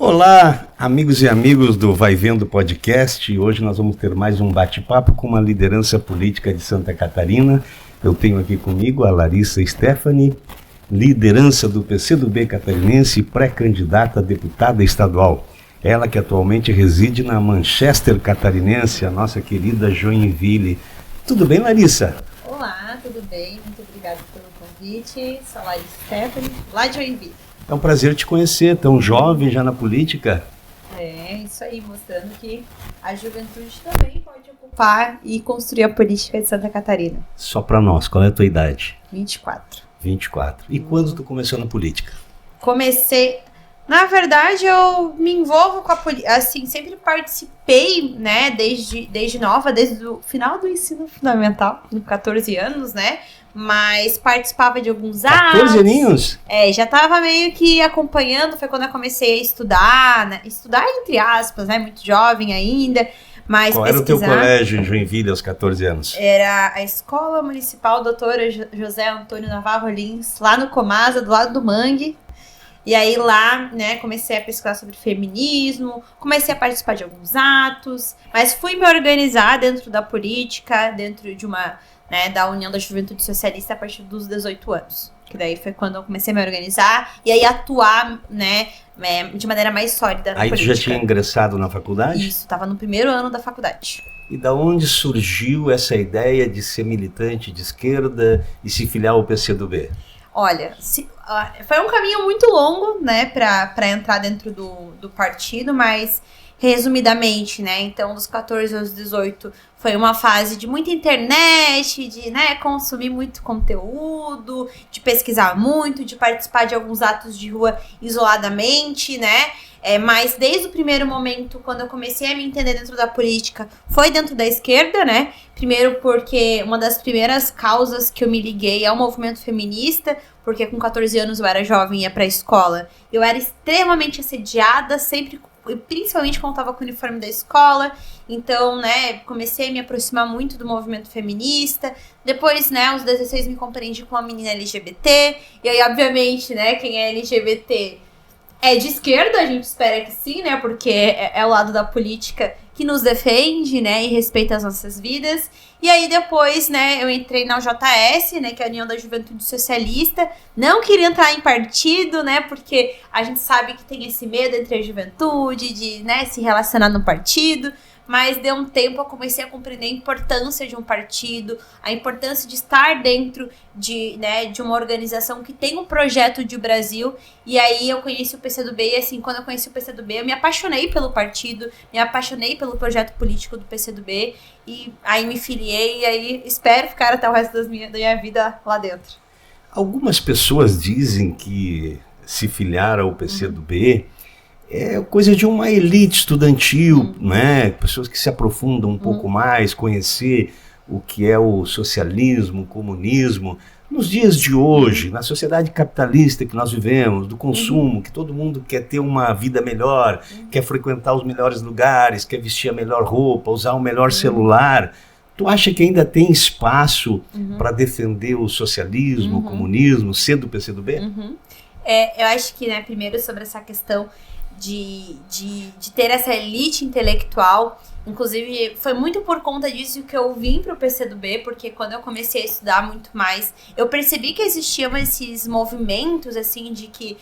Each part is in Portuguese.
Olá, amigos e amigos do Vai Vendo Podcast. Hoje nós vamos ter mais um bate-papo com uma liderança política de Santa Catarina. Eu tenho aqui comigo a Larissa Stephanie, liderança do PCdoB catarinense, pré-candidata a deputada estadual. Ela que atualmente reside na Manchester catarinense, a nossa querida Joinville. Tudo bem, Larissa? Olá, tudo bem? Muito obrigada pelo convite. Sou a Larissa Stephanie, lá de Joinville. É um prazer te conhecer, tão jovem já na política. É, isso aí, mostrando que a juventude também pode ocupar e construir a política de Santa Catarina. Só pra nós, qual é a tua idade? 24. 24. E quando tu começou na política? Na verdade, eu me envolvo com a política, assim, sempre participei, né, desde nova, desde o final do ensino fundamental, com 14 anos, né, mas participava de alguns atos. 14 aninhos? Já tava meio que acompanhando, foi quando eu comecei a estudar, né, estudar entre aspas, né, muito jovem ainda, mas qual era o teu colégio em Joinville aos 14 anos? Era a Escola Municipal Doutora José Antônio Navarro Lins, lá no Comasa, do lado do Mangue. E aí lá, né, comecei a pesquisar sobre feminismo, comecei a participar de alguns atos, mas fui me organizar dentro da política, dentro de uma, né, da União da Juventude Socialista a partir dos 18 anos. Que daí foi quando eu comecei a me organizar e aí atuar, né, de maneira mais sólida na política. Aí tu já tinha ingressado na faculdade? Isso, estava no primeiro ano da faculdade. E da onde surgiu essa ideia de ser militante de esquerda e se filiar ao PCdoB? Olha, foi um caminho muito longo, né, para entrar dentro do partido, mas resumidamente, né, então dos 14 aos 18 foi uma fase de muita internet, de, né, consumir muito conteúdo, de pesquisar muito, de participar de alguns atos de rua isoladamente, né, mas desde o primeiro momento, quando eu comecei a me entender dentro da política, foi dentro da esquerda, né? Primeiro porque uma das primeiras causas que eu me liguei é o movimento feminista, porque com 14 anos eu era jovem e ia pra escola. Eu era extremamente assediada, sempre, principalmente quando eu tava com o uniforme da escola. Então, né, comecei a me aproximar muito do movimento feminista. Depois, né, aos 16 me compreendi com uma menina LGBT. E aí, obviamente, né, quem é LGBT... é de esquerda, a gente espera que sim, né? Porque é o lado da política que nos defende, né? E respeita as nossas vidas. E aí depois, né? Eu entrei na UJS, né? Que é a União da Juventude Socialista. Não queria entrar em partido, né? Porque a gente sabe que tem esse medo entre a juventude de, né? Se relacionar no partido. Mas deu um tempo, eu comecei a compreender a importância de um partido, a importância de estar dentro de, né, de uma organização que tem um projeto de Brasil. E aí eu conheci o PCdoB e assim, quando eu conheci o PCdoB, eu me apaixonei pelo partido, me apaixonei pelo projeto político do PCdoB e aí me filiei e aí espero ficar até o resto da minha vida lá dentro. Algumas pessoas dizem que se filiar ao PCdoB é coisa de uma elite estudantil, né? Pessoas que se aprofundam um pouco mais, conhecer o que é o socialismo, o comunismo. Nos dias de hoje, na sociedade capitalista que nós vivemos, do consumo, que todo mundo quer ter uma vida melhor, quer frequentar os melhores lugares, quer vestir a melhor roupa, usar o melhor celular. Tu acha que ainda tem espaço para defender o socialismo, o comunismo, ser do PCdoB? Eu acho que, né, primeiro sobre essa questão de ter essa elite intelectual, inclusive foi muito por conta disso que eu vim pro PCdoB, porque quando eu comecei a estudar muito mais, eu percebi que existiam esses movimentos, assim, de que,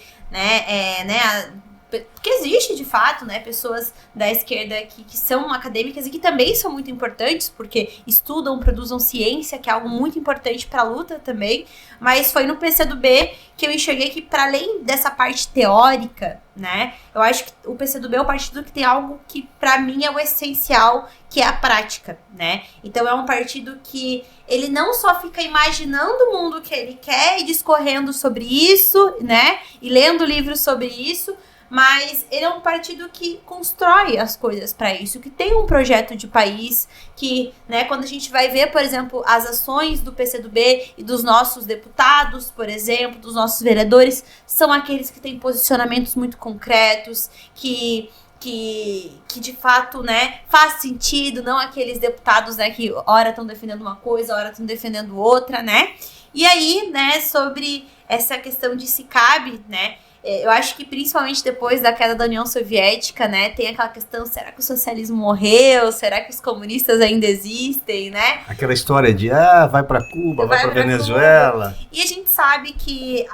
porque existe de fato, né, pessoas da esquerda que são acadêmicas e que também são muito importantes, porque estudam, produzem ciência, que é algo muito importante para a luta também, mas foi no PCdoB que eu enxerguei que, para além dessa parte teórica, né, eu acho que o PCdoB é o partido que tem algo que, para mim, é o essencial, que é a prática, né, então é um partido que ele não só fica imaginando o mundo que ele quer e discorrendo sobre isso, né, e lendo livros sobre isso, mas ele é um partido que constrói as coisas para isso, que tem um projeto de país, que, né, quando a gente vai ver, por exemplo, as ações do PCdoB e dos nossos deputados, por exemplo, dos nossos vereadores, são aqueles que têm posicionamentos muito concretos, que de fato, né, faz sentido, não aqueles deputados, né, que ora estão defendendo uma coisa, ora estão defendendo outra, né? E aí, né, sobre essa questão de se cabe, né, Eu acho que principalmente depois da queda da União Soviética, né, tem aquela questão, será que o socialismo morreu? Será que os comunistas ainda existem, né? Aquela história de, vai para Cuba, vai para Venezuela. Cuba. E a gente sabe que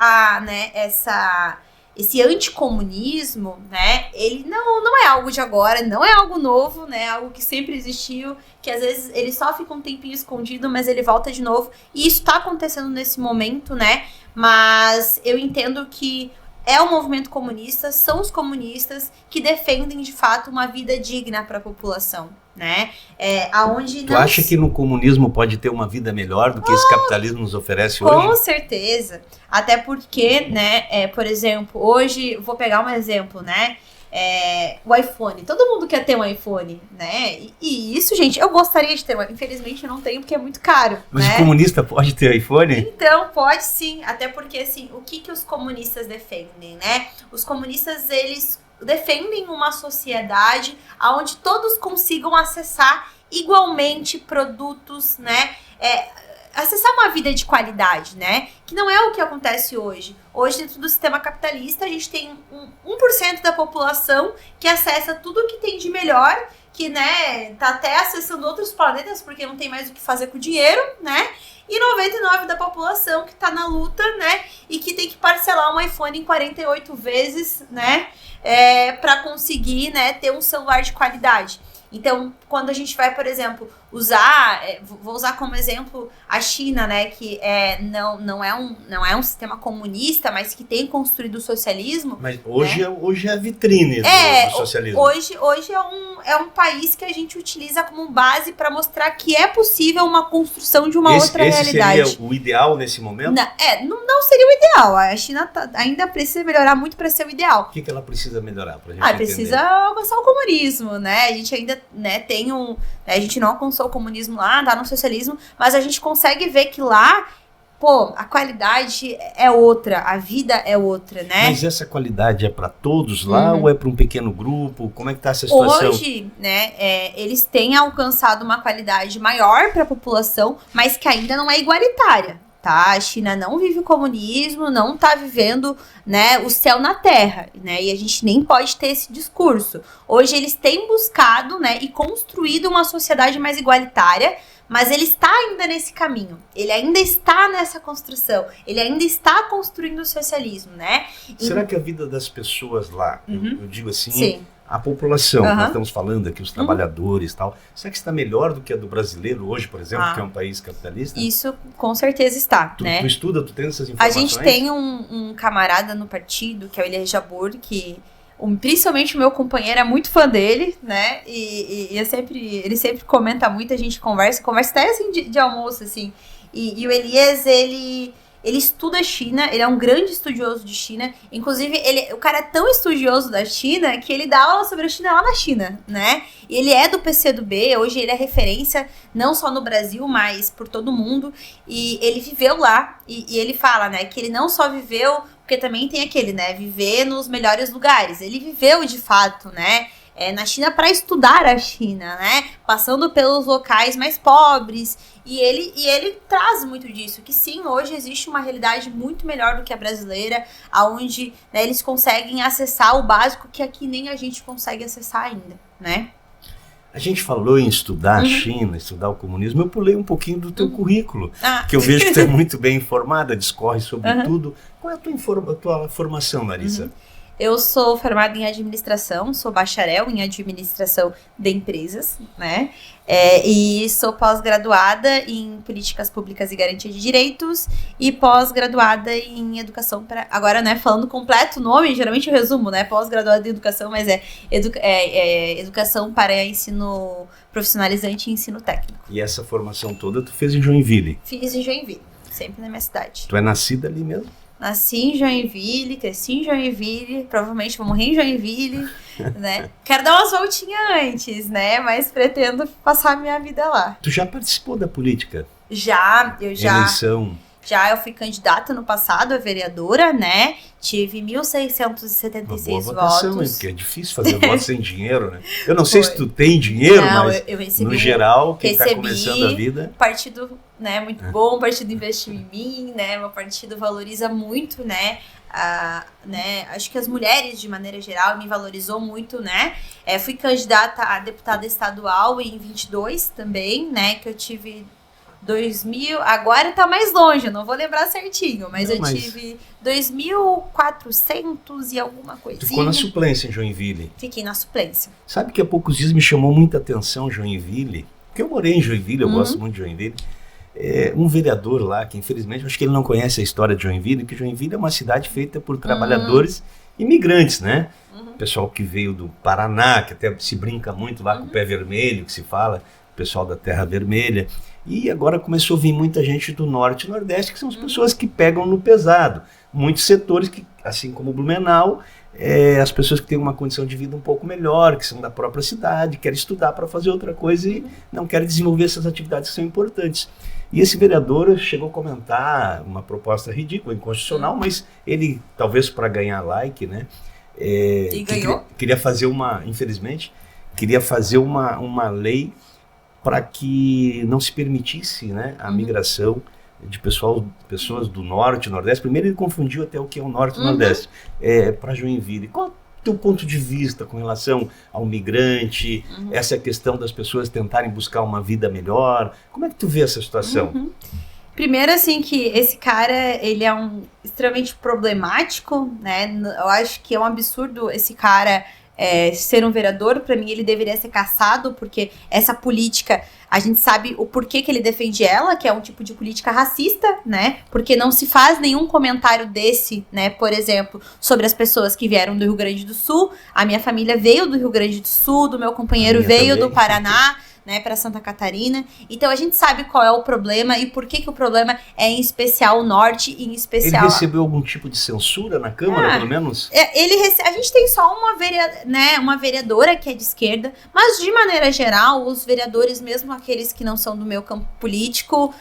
esse anticomunismo, né, ele não é algo de agora, não é algo novo, né, algo que sempre existiu, que às vezes ele só fica um tempinho escondido, mas ele volta de novo, e isso tá acontecendo nesse momento, né, mas eu entendo que é o movimento comunista, são os comunistas que defendem de fato uma vida digna para a população, né? Tu acha que no comunismo pode ter uma vida melhor do que esse capitalismo nos oferece hoje? Com certeza. Até porque, né, por exemplo, hoje, vou pegar um exemplo, né? O iPhone. Todo mundo quer ter um iPhone, né? E isso, gente, eu gostaria de ter, mas infelizmente eu não tenho porque é muito caro. Mas né? O comunista pode ter iPhone? Então, pode sim. Até porque, assim, o que os comunistas defendem, né? Os comunistas, eles defendem uma sociedade onde todos consigam acessar igualmente produtos, né? Acessar uma vida de qualidade, né? Que não é o que acontece hoje. Hoje, dentro do sistema capitalista, a gente tem 1% da população que acessa tudo que tem de melhor, que, né, tá até acessando outros planetas porque não tem mais o que fazer com o dinheiro, né? E 99% da população que tá na luta, né? E que tem que parcelar um iPhone em 48 vezes, né? Pra conseguir, né, ter um celular de qualidade. Então, quando a gente vai, por exemplo, vou usar como exemplo a China, né, que não é um sistema comunista, mas que tem construído o socialismo. Mas hoje é a vitrine do socialismo. Hoje é um país que a gente utiliza como base para mostrar que é possível uma construção de uma outra realidade. Esse seria o ideal nesse momento? Não seria o ideal. A China ainda precisa melhorar muito para ser o ideal. O que ela precisa melhorar pra gente entender? Precisa alcançar o comunismo, né? A gente ainda, né, a gente não alcançou o comunismo lá, tá no socialismo, mas a gente consegue ver que lá, a qualidade é outra, a vida é outra, né? Mas essa qualidade é para todos lá ou é para um pequeno grupo? Como é que tá essa situação? Hoje, né, eles têm alcançado uma qualidade maior para a população, mas que ainda não é igualitária. Tá? A China não vive o comunismo, não tá vivendo, né, o céu na terra, né? E a gente nem pode ter esse discurso. Hoje eles têm buscado, né, e construído uma sociedade mais igualitária, mas ele está ainda nesse caminho. Ele ainda está nessa construção. Ele ainda está construindo o socialismo, né? Será que a vida das pessoas lá, eu digo assim, sim, a população, nós estamos falando aqui, os trabalhadores e tal, será que está melhor do que a do brasileiro hoje, por exemplo, que é um país capitalista? Isso com certeza está, né? Tu estuda, tu tem essas informações? A gente tem um camarada no partido, que é o Elias Jabbour, que principalmente o meu companheiro é muito fã dele, né? E ele sempre comenta muito, a gente conversa até assim de almoço, assim. E o Elias, ele estuda a China, ele é um grande estudioso de China. Inclusive, o cara é tão estudioso da China que ele dá aula sobre a China lá na China, né? E ele é do PCdoB, hoje ele é referência não só no Brasil, mas por todo o mundo. E ele viveu lá, e ele fala, né, que ele não só viveu, porque também tem aquele, né, viver nos melhores lugares. Ele viveu de fato, né, na China para estudar a China, né? Passando pelos locais mais pobres. E ele traz muito disso, que sim, hoje existe uma realidade muito melhor do que a brasileira, onde, né, eles conseguem acessar o básico que aqui nem a gente consegue acessar ainda, né? A gente falou em estudar a China, estudar o comunismo, eu pulei um pouquinho do teu currículo, que eu vejo que tu é muito bem informada, discorre sobre tudo. Qual é a tua formação, Larissa? Eu sou formada em administração, sou bacharel em administração de empresas, né? E sou pós-graduada em políticas públicas e garantia de direitos e pós-graduada em educação para... Agora, né, falando completo o nome, geralmente eu resumo, né? Pós-graduada em educação, mas educação para ensino profissionalizante e ensino técnico. E essa formação toda tu fez em Joinville? Fiz em Joinville, sempre na minha cidade. Tu é nascida ali mesmo? Nasci em Joinville, cresci em Joinville, provavelmente vou morrer em Joinville, né? Quero dar umas voltinhas antes, né? Mas pretendo passar a minha vida lá. Tu já participou da política? Já. Eleição? Já eu fui candidata no passado a vereadora, né? Tive Uma 1.676 boa votação, votos. hein? Porque é difícil fazer voto sem dinheiro, né? Eu não sei se tu tem dinheiro, Não, mas eu recebi no geral, quem está recebi começando a vida... um partido, né, muito bom, o partido investiu em mim, né? Meu partido valoriza muito, né? Né, acho que as mulheres, de maneira geral, me valorizou muito, né? Fui candidata a deputada estadual em 22 também, né? Que eu tive 2000, agora tá mais longe, eu não vou lembrar certinho, mas tive 2.400 e alguma coisinha. Ficou na suplência em Joinville. Fiquei na suplência. Sabe que há poucos dias me chamou muita atenção Joinville, porque eu morei em Joinville, eu gosto muito de Joinville. Um vereador lá, que infelizmente, acho que ele não conhece a história de Joinville, que Joinville é uma cidade feita por trabalhadores imigrantes, né? Pessoal que veio do Paraná, que até se brinca muito lá com o pé vermelho, que se fala, o pessoal da Terra Vermelha. E agora começou a vir muita gente do Norte e Nordeste, que são as pessoas que pegam no pesado. Muitos setores que, assim como Blumenau, as pessoas que têm uma condição de vida um pouco melhor, que são da própria cidade, querem estudar para fazer outra coisa e não querem desenvolver essas atividades que são importantes. E esse vereador chegou a comentar uma proposta ridícula, inconstitucional, mas ele, talvez para ganhar like, né? E ganhou? Queria fazer infelizmente, queria fazer uma lei para que não se permitisse, né, a migração de pessoas do Norte e Nordeste. Primeiro ele confundiu até o que é o Norte e Nordeste, para Joinville. Qual é o teu ponto de vista com relação ao migrante, essa questão das pessoas tentarem buscar uma vida melhor? Como é que tu vê essa situação? Primeiro, assim, que esse cara, ele é extremamente problemático, né? Eu acho que é um absurdo esse cara ser um vereador. Para mim, ele deveria ser cassado, porque essa política, a gente sabe o porquê que ele defende ela, que é um tipo de política racista, né? Porque não se faz nenhum comentário desse, né? Por exemplo, sobre as pessoas que vieram do Rio Grande do Sul. A minha família veio do Rio Grande do Sul, do meu companheiro veio do Paraná, né, para Santa Catarina. Então a gente sabe qual é o problema e por que o problema é em especial o norte e em especial... Ele recebeu algum tipo de censura na Câmara, pelo menos? A gente tem só uma vereadora que é de esquerda, mas de maneira geral, os vereadores, mesmo aqueles que não são do meu campo político,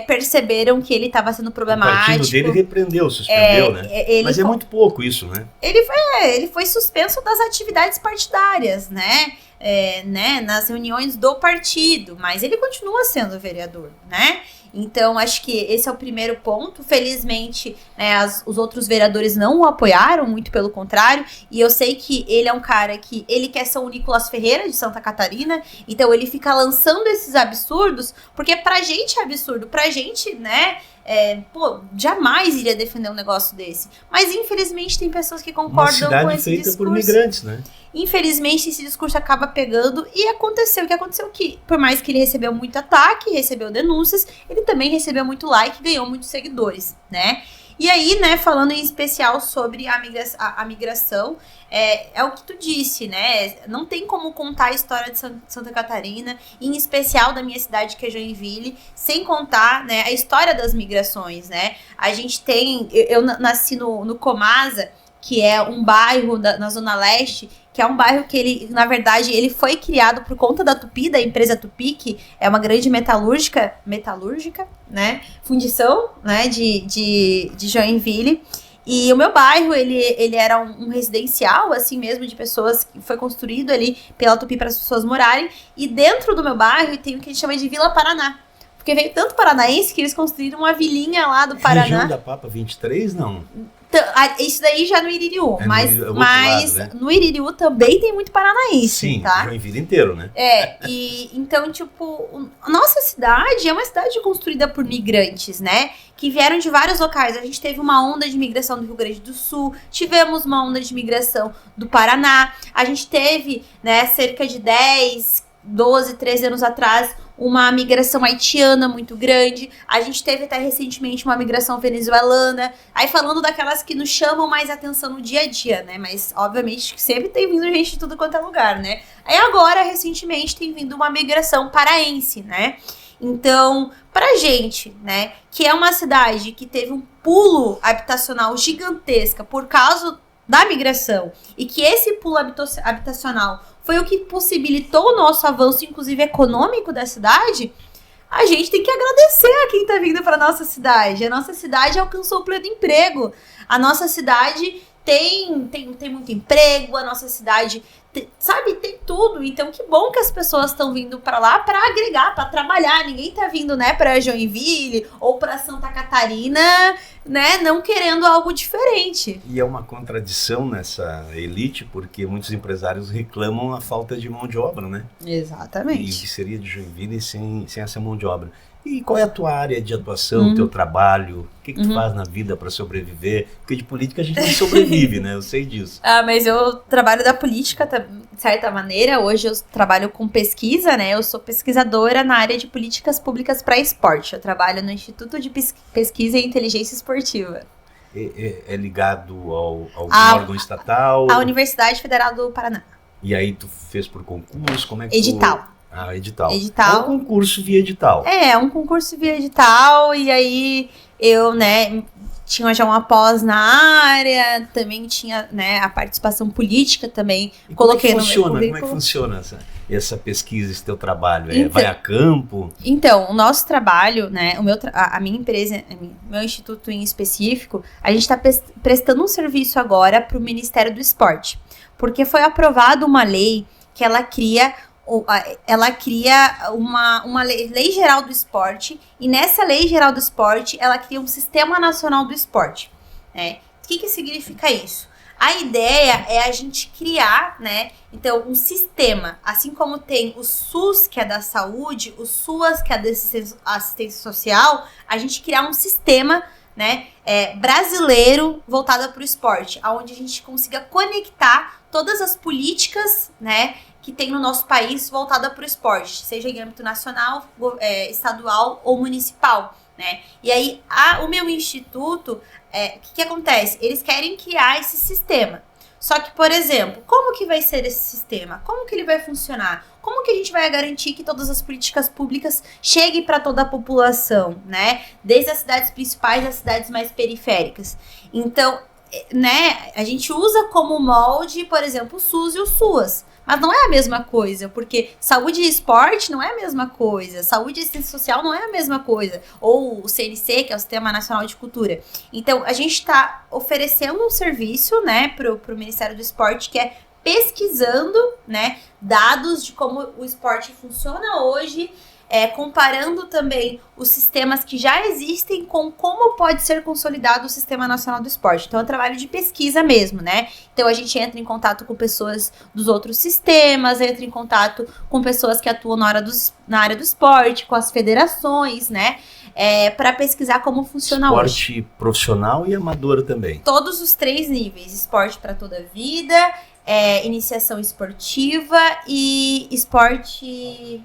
perceberam que ele estava sendo problemático. O partido dele repreendeu, suspendeu, né? Mas é muito pouco isso, né? Ele foi suspenso das atividades partidárias, né? Nas reuniões do partido, mas ele continua sendo vereador, né? Então, acho que esse é o primeiro ponto. Felizmente, né, os outros vereadores não o apoiaram, muito pelo contrário, e eu sei que ele é um cara que ele quer ser o Nicolas Ferreira de Santa Catarina, então ele fica lançando esses absurdos, porque pra gente é absurdo, pra gente, né, jamais iria defender um negócio desse. Mas, infelizmente, tem pessoas que concordam com esse feita discurso. Por migrantes, né? Infelizmente, esse discurso acaba pegando e aconteceu o que aconteceu, que por mais que ele recebeu muito ataque, recebeu denúncias, ele também recebeu muito like e ganhou muitos seguidores, né? E aí, né, falando em especial sobre a migração, é o que tu disse, né? Não tem como contar a história de Santa Catarina, em especial da minha cidade, que é Joinville, sem contar, né, a história das migrações, né? A gente tem... Eu nasci no Comasa, que é um bairro na Zona Leste, que é um bairro que ele, na verdade, ele foi criado por conta da Tupi, da empresa Tupi, que é uma grande metalúrgica, né, fundição, né, de Joinville. E o meu bairro, ele era um residencial, assim mesmo, de pessoas, que foi construído ali pela Tupi para as pessoas morarem. E dentro do meu bairro tem o que a gente chama de Vila Paraná. Porque veio tanto paranaense que eles construíram uma vilinha lá do Paraná. Região da Papa 23, não? Isso daí já no Iririú, mas lado, né? No Iririú também tem muito paranaense, sim, tá? Joinville inteiro, né? E então, tipo, a nossa cidade é uma cidade construída por migrantes, né? Que vieram de vários locais. A gente teve uma onda de migração do Rio Grande do Sul, tivemos uma onda de migração do Paraná, a gente teve, né, cerca de 10, 12, 13 anos atrás, uma migração haitiana muito grande. A gente teve até recentemente uma migração venezuelana. Aí falando daquelas que nos chamam mais atenção no dia a dia, né? Mas, obviamente, que sempre tem vindo gente de tudo quanto é lugar, né? Aí agora, recentemente, tem vindo uma migração paraense, né? Então, pra gente, né, que é uma cidade que teve um pulo habitacional gigantesca por causa da migração, e que esse pulo habitacional foi o que possibilitou o nosso avanço, inclusive econômico da cidade, a gente tem que agradecer a quem tá vindo pra nossa cidade. A nossa cidade alcançou o pleno emprego. A nossa cidade tem muito emprego, a nossa cidade, tem tudo. Então, que bom que as pessoas estão vindo pra lá pra agregar, pra trabalhar. Ninguém tá vindo, né, pra Joinville ou pra Santa Catarina, né, não querendo algo diferente. E é uma contradição nessa elite, porque muitos empresários reclamam a falta de mão de obra, né? Exatamente. E o que seria de Joinville sem essa mão de obra? E qual é a tua área de atuação, teu trabalho? O que tu faz na vida para sobreviver? Porque de política a gente não sobrevive, né? Eu sei disso. Mas eu trabalho da política, de certa maneira. Hoje eu trabalho com pesquisa, né? Eu sou pesquisadora na área de políticas públicas para esporte. Eu trabalho no Instituto de Pesquisa e Inteligência Esportiva. É ligado ao órgão estatal? À Universidade Federal do Paraná. E aí tu fez por concurso? Como é que Edital. Edital. Edital. É um concurso via edital. Um concurso via edital, e aí eu, né, tinha já uma pós na área, também tinha, né, a participação política também, e coloquei no meu currículo. Como é que funciona essa pesquisa, esse teu trabalho? Vai a campo? Então, o nosso trabalho, né, a minha empresa, meu instituto em específico, a gente está prestando um serviço agora para o Ministério do Esporte, porque foi aprovada uma lei que ela cria uma lei geral do esporte, e nessa lei geral do esporte, ela cria um Sistema Nacional do Esporte. Né? O que significa isso? A ideia é a gente criar, né, então, um sistema, assim como tem o SUS, que é da saúde, o SUAS, que é da assistência social, a gente criar um sistema, né, brasileiro voltado para o esporte, onde a gente consiga conectar todas as políticas, né, que tem no nosso país voltada para o esporte, seja em âmbito nacional, estadual ou municipal, né? E aí, o meu instituto, o que acontece? Eles querem criar esse sistema. Só que, por exemplo, como que vai ser esse sistema? Como que ele vai funcionar? Como que a gente vai garantir que todas as políticas públicas cheguem para toda a população, né? Desde as cidades principais às cidades mais periféricas. Então, né, a gente usa como molde, por exemplo, o SUS e o SUAS. Mas não é a mesma coisa, porque saúde e esporte não é a mesma coisa, saúde e assistência social não é a mesma coisa, ou o CNC, que é o Sistema Nacional de Cultura. Então, a gente está oferecendo um serviço, né, pro Ministério do Esporte, que é pesquisando, né, dados de como o esporte funciona hoje, comparando também os sistemas que já existem com como pode ser consolidado o Sistema Nacional do Esporte. Então, é um trabalho de pesquisa mesmo, né? Então, a gente entra em contato com pessoas dos outros sistemas, entra em contato com pessoas que atuam na área do esporte, com as federações, né? Para pesquisar como funciona hoje. Esporte profissional e amador também. Todos os 3 níveis. Esporte para toda a vida, iniciação esportiva e esporte...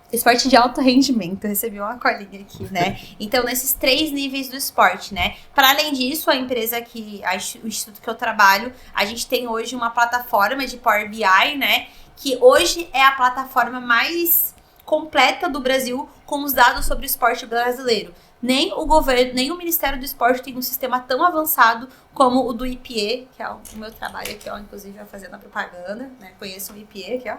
Esporte de alto rendimento, eu recebi uma colinha aqui, né? Então, nesses 3 níveis do esporte, né? Para além disso, o instituto que eu trabalho, a gente tem hoje uma plataforma de Power BI, né? Que hoje é a plataforma mais completa do Brasil com os dados sobre o esporte brasileiro. Nem o governo, nem o Ministério do Esporte tem um sistema tão avançado como o do IPE, que é o meu trabalho aqui, ó, inclusive fazendo a propaganda, né? Conheço o IPE aqui, ó.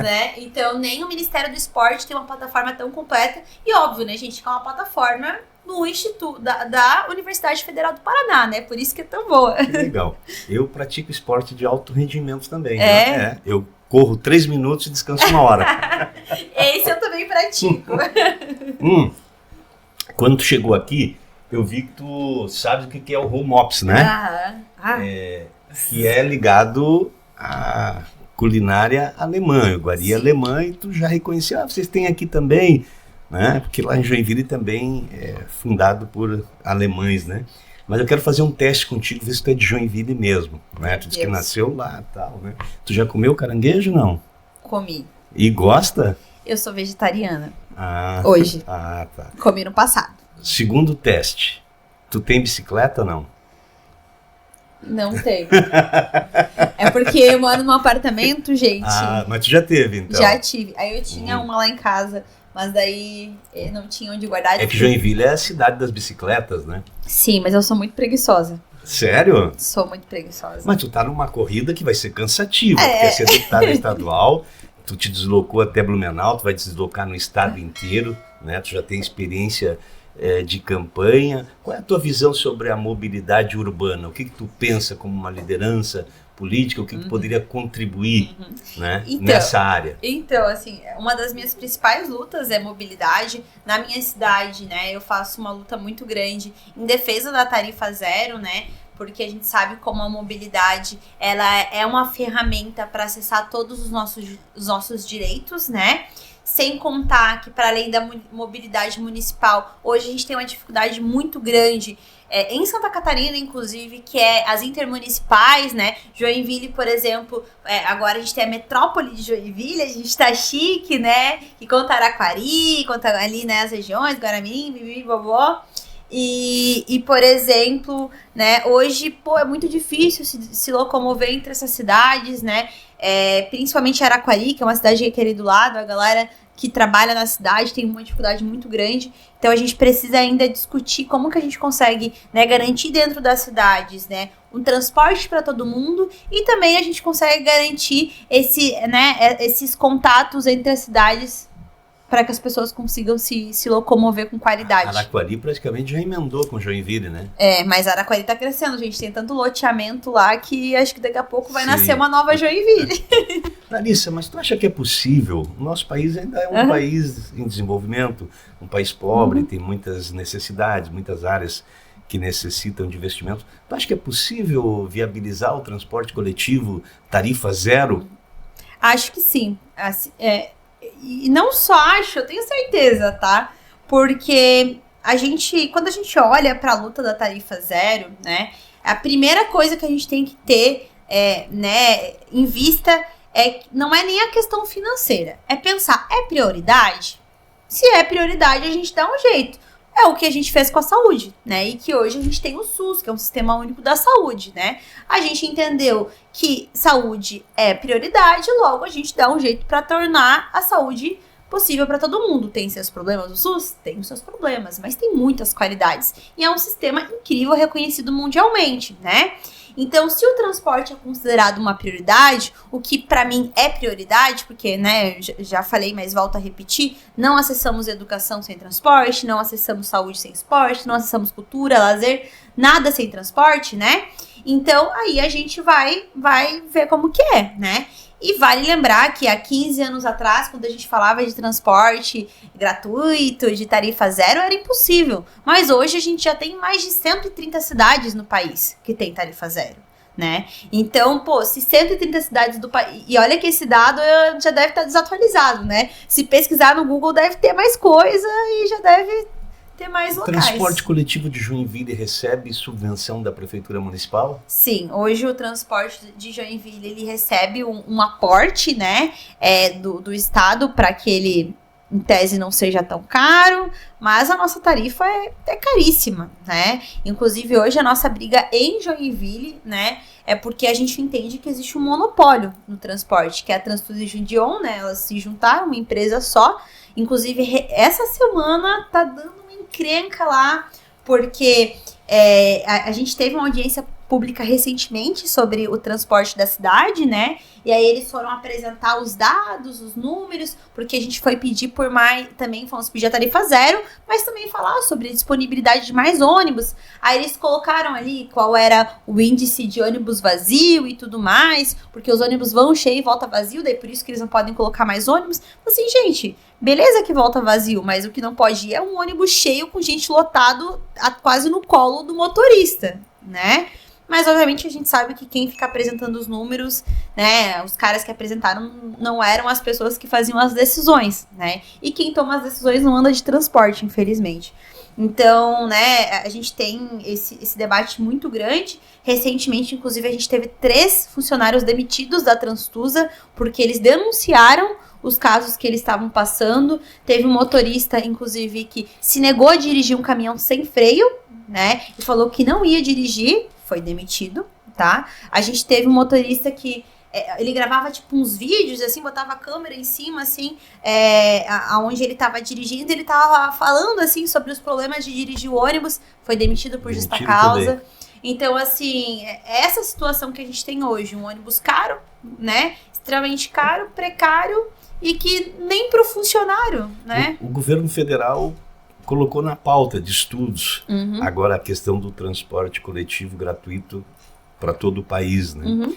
Né? Então, nem o Ministério do Esporte tem uma plataforma tão completa. E óbvio, né, gente, que é uma plataforma no Instituto da Universidade Federal do Paraná, né? Por isso que é tão boa. Que legal. Eu pratico esporte de alto rendimento também. Né? Eu corro 3 minutos e descanso 1 hora. Esse eu também pratico. Quando tu chegou aqui, eu vi que tu sabe o que é o home office, né? Que é ligado à culinária alemã, iguaria alemã, e tu já reconheceu, vocês têm aqui também, né? Porque lá em Joinville também é fundado por alemães, né? Mas eu quero fazer um teste contigo, ver se tu é de Joinville mesmo, né? Tu disse que nasceu lá e tal, né? Tu já comeu caranguejo, não? Comi. E gosta? Eu sou vegetariana. Hoje. Tá. Comi no passado. Segundo teste, tu tem bicicleta ou não? Não tenho. É porque eu moro num apartamento, gente. Mas tu já teve, então? Já tive. Aí eu tinha uma lá em casa, mas daí não tinha onde guardar. É que Joinville é a cidade das bicicletas, né? Sim, mas eu sou muito preguiçosa. Sério? Sou muito preguiçosa. Mas tu tá numa corrida que vai ser cansativa, porque é ser deputada estadual, Tu te deslocou até Blumenau, tu vai deslocar no estado inteiro, né? Tu já tem experiência de campanha. Qual é a tua visão sobre a mobilidade urbana? O que tu pensa como uma liderança política? O que poderia contribuir né, nessa área? Então, assim, uma das minhas principais lutas é mobilidade. Na minha cidade, né, eu faço uma luta muito grande em defesa da tarifa zero, né? Porque a gente sabe como a mobilidade ela é uma ferramenta para acessar todos os nossos direitos, né? Sem contar que, para além da mobilidade municipal, hoje a gente tem uma dificuldade muito grande em Santa Catarina, inclusive, que é as intermunicipais, né? Joinville, por exemplo, agora a gente tem a metrópole de Joinville, a gente tá chique, né? E conta Araquari, conta ali, né, as regiões, Guaramirim, Bibi, Bobó. E, por exemplo, né, hoje, pô, é muito difícil se locomover entre essas cidades, né, principalmente Araquari, que é uma cidade aqui ali do lado, a galera que trabalha na cidade tem uma dificuldade muito grande, então a gente precisa ainda discutir como que a gente consegue, né, garantir dentro das cidades, né, um transporte para todo mundo e também a gente consegue garantir esses contatos entre as cidades para que as pessoas consigam se locomover com qualidade. Araquari praticamente já emendou com Joinville, né? Mas Araquari tá crescendo, gente. Tem tanto loteamento lá que acho que daqui a pouco vai nascer uma nova Joinville. Larissa, mas tu acha que é possível? O nosso país ainda é um país em desenvolvimento, um país pobre, tem muitas necessidades, muitas áreas que necessitam de investimento. Tu acha que é possível viabilizar o transporte coletivo tarifa zero? Acho que sim. E não só acho, eu tenho certeza, tá? Porque quando a gente olha para a luta da tarifa zero, né, a primeira coisa que a gente tem que ter em vista não é nem a questão financeira, é pensar, é prioridade? Se é prioridade, a gente dá um jeito. É o que a gente fez com a saúde, né? E que hoje a gente tem o SUS, que é um Sistema Único da Saúde, né? A gente entendeu que saúde é prioridade, logo a gente dá um jeito para tornar a saúde possível para todo mundo. Tem seus problemas o SUS? Tem os seus problemas, mas tem muitas qualidades. E é um sistema incrível, reconhecido mundialmente, né? Então, se o transporte é considerado uma prioridade, o que para mim é prioridade, porque, né, já falei, mas volto a repetir, não acessamos educação sem transporte, não acessamos saúde sem esporte, não acessamos cultura, lazer, nada sem transporte, né? Então, aí a gente vai ver como que é, né? E vale lembrar que há 15 anos atrás, quando a gente falava de transporte gratuito, de tarifa zero, era impossível. Mas hoje a gente já tem mais de 130 cidades no país que tem tarifa zero, né? Então, pô, se 130 cidades do país... E olha que esse dado já deve estar desatualizado, né? Se pesquisar no Google, deve ter mais coisa e já deve ter mais locais. O transporte coletivo de Joinville recebe subvenção da Prefeitura Municipal? Sim, hoje o transporte de Joinville, ele recebe um aporte, né, do Estado para que ele, em tese, não seja tão caro, mas a nossa tarifa é caríssima, né? Inclusive, hoje a nossa briga em Joinville, né, é porque a gente entende que existe um monopólio no transporte, que é a Transtus e Jundion, né, elas se juntaram, uma empresa só. Inclusive, essa semana tá dando encrenca lá, porque a gente teve uma audiência pública recentemente sobre o transporte da cidade, né? E aí eles foram apresentar os dados, os números, porque a gente foi pedir por mais, também fomos pedir a tarifa zero, mas também falar sobre a disponibilidade de mais ônibus. Aí eles colocaram ali qual era o índice de ônibus vazio e tudo mais, porque os ônibus vão cheio e volta vazio, daí por isso que eles não podem colocar mais ônibus. Assim, gente, beleza que volta vazio, mas o que não pode ir é um ônibus cheio com gente lotado quase no colo do motorista, né? Mas, obviamente, a gente sabe que quem fica apresentando os números, né, os caras que apresentaram não eram as pessoas que faziam as decisões, né? E quem toma as decisões não anda de transporte, infelizmente. Então, né, a gente tem esse debate muito grande. Recentemente, inclusive, a gente teve 3 funcionários demitidos da Transtusa porque eles denunciaram os casos que eles estavam passando. Teve um motorista, inclusive, que se negou a dirigir um caminhão sem freio, né, e falou que não ia dirigir, foi demitido, tá? A gente teve um motorista que ele gravava, tipo, uns vídeos, assim, botava a câmera em cima, assim, aonde ele tava dirigindo, ele tava falando, assim, sobre os problemas de dirigir o ônibus, foi demitido por justa causa. Então, assim, essa situação que a gente tem hoje, um ônibus caro, né, extremamente caro, precário e que nem para o funcionário, né? O governo federal colocou na pauta de estudos agora a questão do transporte coletivo gratuito para todo o país, né?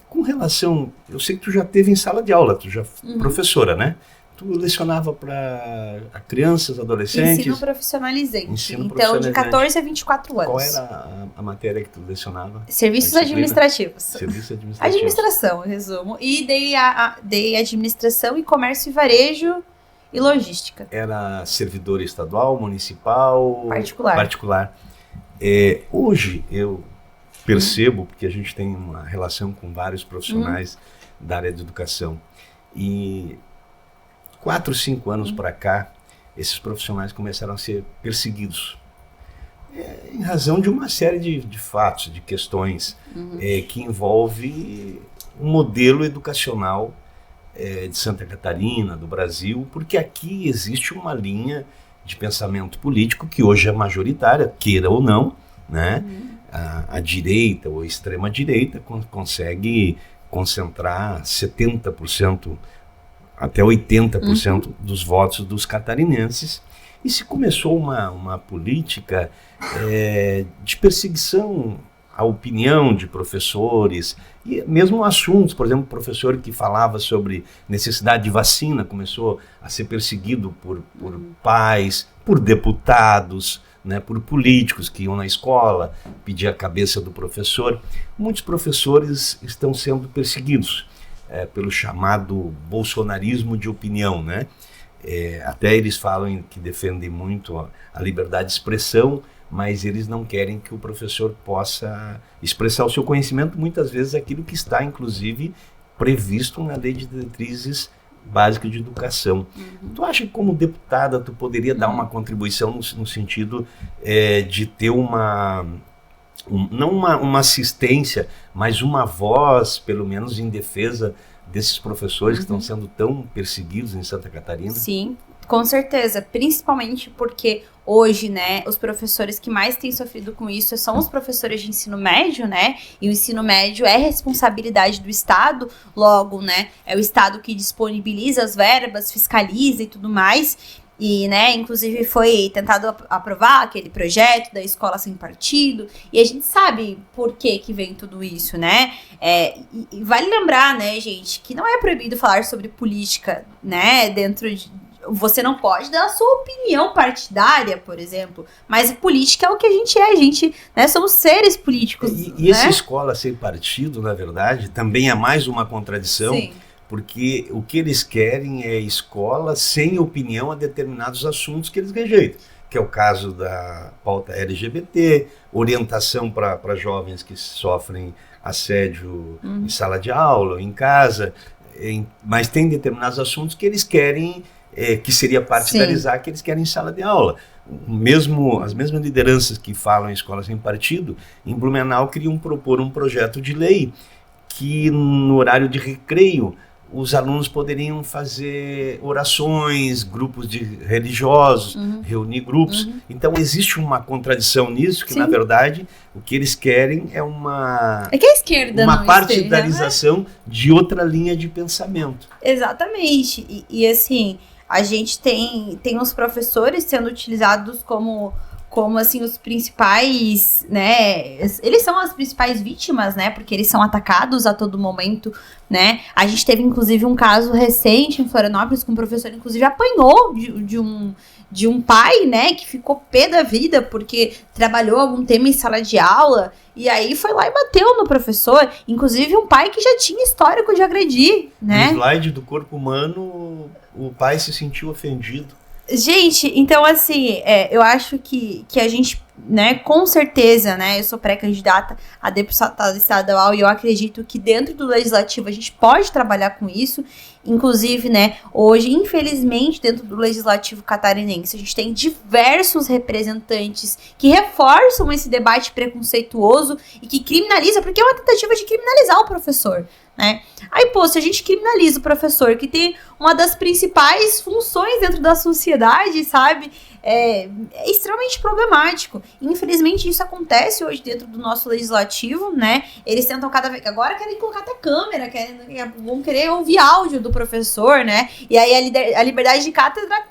Com relação, eu sei que tu já teve em sala de aula, tu já professora, né? Tu lecionava para crianças, adolescentes? Ensino profissionalizante. Ensino então, profissionalizante. de 14 a 24 anos. Qual era a matéria que tu lecionava? Serviços administrativos. Serviços administrativos. Administração, em resumo. E dei administração e comércio e varejo e logística. Era servidor estadual, municipal? Particular. Hoje eu percebo, porque a gente tem uma relação com vários profissionais da área de educação, e 4, 5 anos para cá, esses profissionais começaram a ser perseguidos. Em razão de uma série de fatos, de questões que envolve um modelo educacional de Santa Catarina, do Brasil, porque aqui existe uma linha de pensamento político que hoje é majoritária, queira ou não, né? A direita ou a extrema-direita consegue concentrar 70%, até 80% dos votos dos catarinenses, e se começou uma política de perseguição à opinião de professores, e mesmo assuntos, por exemplo, o professor que falava sobre necessidade de vacina começou a ser perseguido por pais, por deputados, né, por políticos que iam na escola pedir a cabeça do professor. Muitos professores estão sendo perseguidos pelo chamado bolsonarismo de opinião, né? Até eles falam que defendem muito a liberdade de expressão, mas eles não querem que o professor possa expressar o seu conhecimento, muitas vezes aquilo que está, inclusive, previsto na Lei de Diretrizes Básicas de Educação. Tu acha que, como deputada, tu poderia dar uma contribuição no sentido de ter não uma assistência, mas uma voz, pelo menos em defesa desses professores que estão sendo tão perseguidos em Santa Catarina? Sim, com certeza, principalmente porque hoje, né, os professores que mais têm sofrido com isso são os professores de ensino médio, né, e o ensino médio é responsabilidade do Estado, logo, né, é o Estado que disponibiliza as verbas, fiscaliza e tudo mais. E, né, inclusive foi tentado aprovar aquele projeto da escola sem partido, e a gente sabe por que vem tudo isso, né? E vale lembrar, né, gente, que não é proibido falar sobre política, né, dentro de... Você não pode dar a sua opinião partidária, por exemplo, mas política é o que a gente, né, somos seres políticos. E essa escola sem partido, na verdade, também é mais uma contradição. Sim. Porque o que eles querem é escola sem opinião a determinados assuntos que eles rejeitam, que é o caso da pauta LGBT, orientação para jovens que sofrem assédio em sala de aula, em casa, mas tem determinados assuntos que eles querem, que seria partidarizar, Sim. que eles querem em sala de aula. As mesmas lideranças que falam em escola sem partido, em Blumenau queriam propor um projeto de lei que no horário de recreio os alunos poderiam fazer orações, grupos religiosos, reunir grupos. Então existe uma contradição nisso, que Sim. na verdade o que eles querem é que a esquerda uma partidarização de outra linha de pensamento. Exatamente. E assim, a gente tem os professores sendo utilizados como assim, os principais, né, eles são as principais vítimas, né, porque eles são atacados a todo momento, né, a gente teve, inclusive, um caso recente em Florianópolis, que um professor, inclusive, apanhou de um pai, né, que ficou pé da vida, porque trabalhou algum tema em sala de aula, e aí foi lá e bateu no professor, inclusive um pai que já tinha histórico de agredir, né. No slide do corpo humano, o pai se sentiu ofendido. Gente, então assim, eu acho que a gente, né, com certeza, né, eu sou pré-candidata a deputada estadual e eu acredito que dentro do legislativo a gente pode trabalhar com isso, inclusive, né, hoje, infelizmente, dentro do legislativo catarinense, a gente tem diversos representantes que reforçam esse debate preconceituoso e que criminaliza, porque é uma tentativa de criminalizar o professor, né? Aí, pô, se a gente criminaliza o professor, que tem uma das principais funções dentro da sociedade, sabe? é extremamente problemático. Infelizmente, isso acontece hoje dentro do nosso legislativo, né? Eles tentam cada vez... Agora querem colocar até câmera, vão querer ouvir áudio do professor, né? E aí a liberdade de cátedra...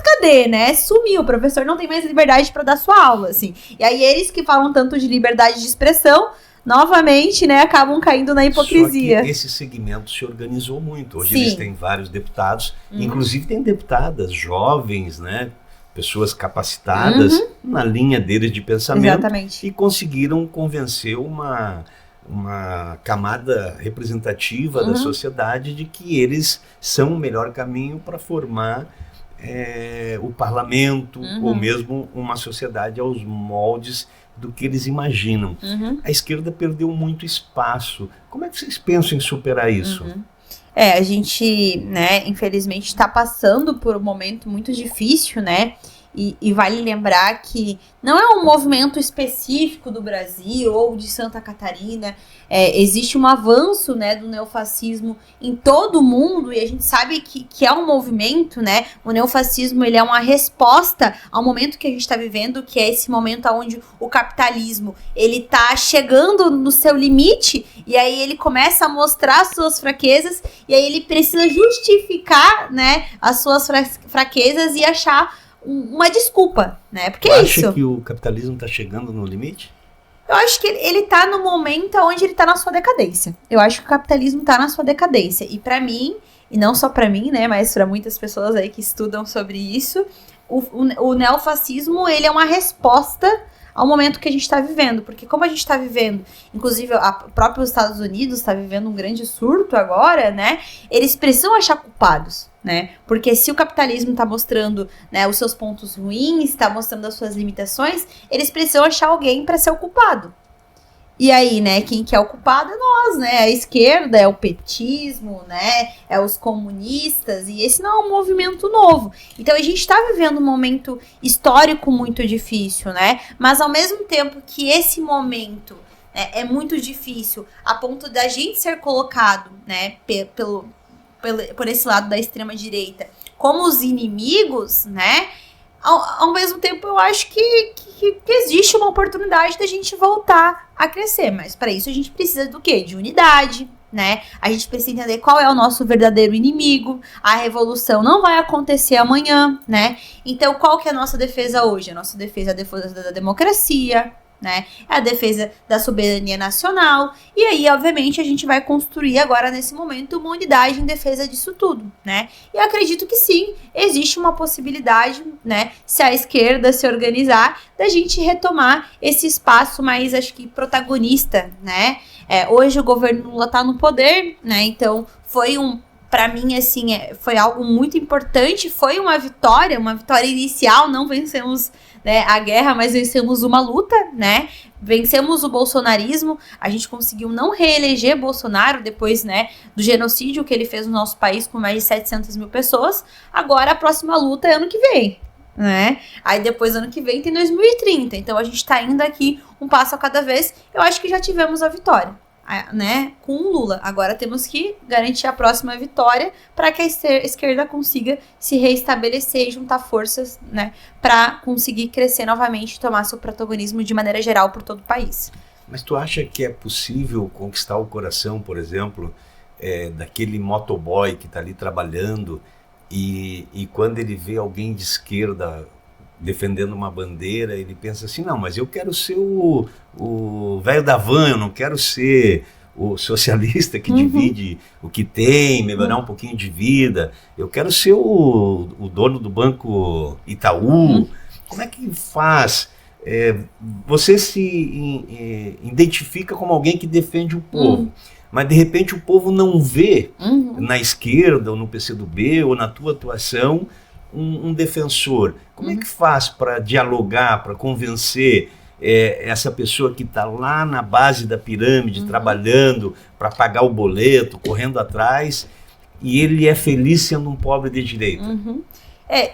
Cadê, né? Sumiu, o professor não tem mais liberdade para dar sua aula, assim. E aí eles que falam tanto de liberdade de expressão, novamente, né, acabam caindo na hipocrisia. Só que esse segmento se organizou muito. Hoje Sim. eles têm vários deputados, inclusive tem deputadas jovens, né? Pessoas capacitadas na linha deles de pensamento. Exatamente. E conseguiram convencer uma camada representativa da sociedade de que eles são o melhor caminho para formar o parlamento ou mesmo uma sociedade aos moldes do que eles imaginam. A esquerda perdeu muito espaço. Como é que vocês pensam em superar isso? A gente, né, infelizmente está passando por um momento muito difícil, né? E vale lembrar que não é um movimento específico do Brasil ou de Santa Catarina. Existe um avanço, né, do neofascismo em todo o mundo, e a gente sabe que é um movimento, né? O neofascismo, ele é uma resposta ao momento que a gente está vivendo, que é esse momento onde o capitalismo ele está chegando no seu limite, e aí ele começa a mostrar as suas fraquezas, e aí ele precisa justificar, né, as suas fraquezas e achar uma desculpa, né? Porque é isso. Acha que o capitalismo está chegando no limite? Eu acho que ele tá no momento onde ele tá na sua decadência. Eu acho que o capitalismo tá na sua decadência. E pra mim, e não só pra mim, né, mas pra muitas pessoas aí que estudam sobre isso, o neofascismo, ele é uma resposta ao momento que a gente está vivendo, porque como a gente está vivendo, inclusive o próprio Estados Unidos está vivendo um grande surto agora, né, eles precisam achar culpados, né, porque se o capitalismo está mostrando, né, os seus pontos ruins, está mostrando as suas limitações, eles precisam achar alguém para ser o culpado. E aí, né, quem que é o culpado é nós, né, a esquerda, é o petismo, né, é os comunistas, e esse não é um movimento novo. Então a gente está vivendo um momento histórico muito difícil, né, mas ao mesmo tempo que esse momento é muito difícil, a ponto da gente ser colocado, né, por esse lado da extrema direita, como os inimigos, né, ao mesmo tempo eu acho que existe uma oportunidade da gente voltar a crescer, mas para isso a gente precisa do quê? De unidade, né? A gente precisa entender qual é o nosso verdadeiro inimigo. A revolução não vai acontecer amanhã, né? Então qual que é a nossa defesa hoje? A nossa defesa é a defesa da democracia, né? É a defesa da soberania nacional. E aí, obviamente, a gente vai construir agora, nesse momento, uma unidade em defesa disso tudo, né? E eu acredito que sim, existe uma possibilidade, né? Se a esquerda se organizar, da gente retomar esse espaço mais, acho que, protagonista, né? Hoje o governo Lula tá no poder, né? Então, pra mim, assim, foi algo muito importante, foi uma vitória inicial, não vencemos, né, a guerra, mas vencemos uma luta, né, vencemos o bolsonarismo, a gente conseguiu não reeleger Bolsonaro depois, né, do genocídio que ele fez no nosso país com mais de 700 mil pessoas. Agora a próxima luta é ano que vem, né, aí depois ano que vem tem 2030, então a gente tá indo aqui um passo a cada vez. Eu acho que já tivemos a vitória, né, com o Lula. Agora temos que garantir a próxima vitória para que a esquerda consiga se reestabelecer e juntar forças, né, para conseguir crescer novamente e tomar seu protagonismo de maneira geral por todo o país. Mas tu acha que é possível conquistar o coração, por exemplo, daquele motoboy que está ali trabalhando e quando ele vê alguém de esquerda defendendo uma bandeira, ele pensa assim, não, mas eu quero ser o velho da van, eu não quero ser o socialista que divide o que tem, melhorar um pouquinho de vida, eu quero ser o dono do Banco Itaú. Como é que faz? Você se identifica como alguém que defende o povo, mas de repente o povo não vê na esquerda, ou no PCdoB, ou na tua atuação, um defensor. Como é que faz para dialogar, para convencer essa pessoa que está lá na base da pirâmide, trabalhando para pagar o boleto, correndo atrás, e ele é feliz sendo um pobre de direita?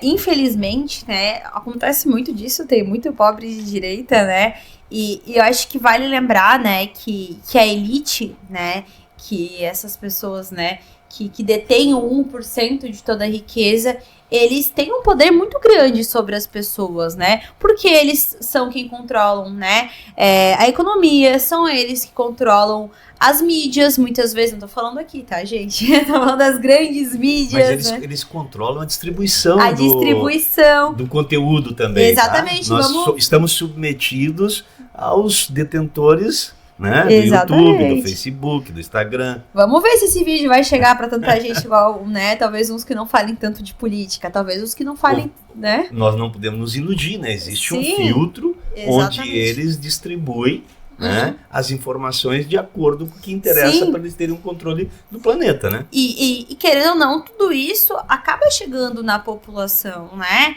Infelizmente, né, acontece muito disso, tem muito pobre de direita, né, e eu acho que vale lembrar, né, que a elite, né, que essas pessoas, né, que detêm o 1% de toda a riqueza, eles têm um poder muito grande sobre as pessoas, né? Porque eles são quem controlam, né? A economia, são eles que controlam as mídias, muitas vezes, não tô falando aqui, tá, gente? Tô falando das grandes mídias, Mas eles controlam a distribuição, do conteúdo também. Exatamente. Tá? Nós estamos submetidos aos detentores, né, do YouTube, do Facebook, do Instagram. Vamos ver se esse vídeo vai chegar para tanta gente igual, né? Talvez uns que não falem tanto de política, talvez uns que não falem, né? Nós não podemos nos iludir, né? Existe um filtro onde eles distribuem, né, as informações de acordo com o que interessa para eles terem um controle do planeta, né? E querendo ou não, tudo isso acaba chegando na população, né?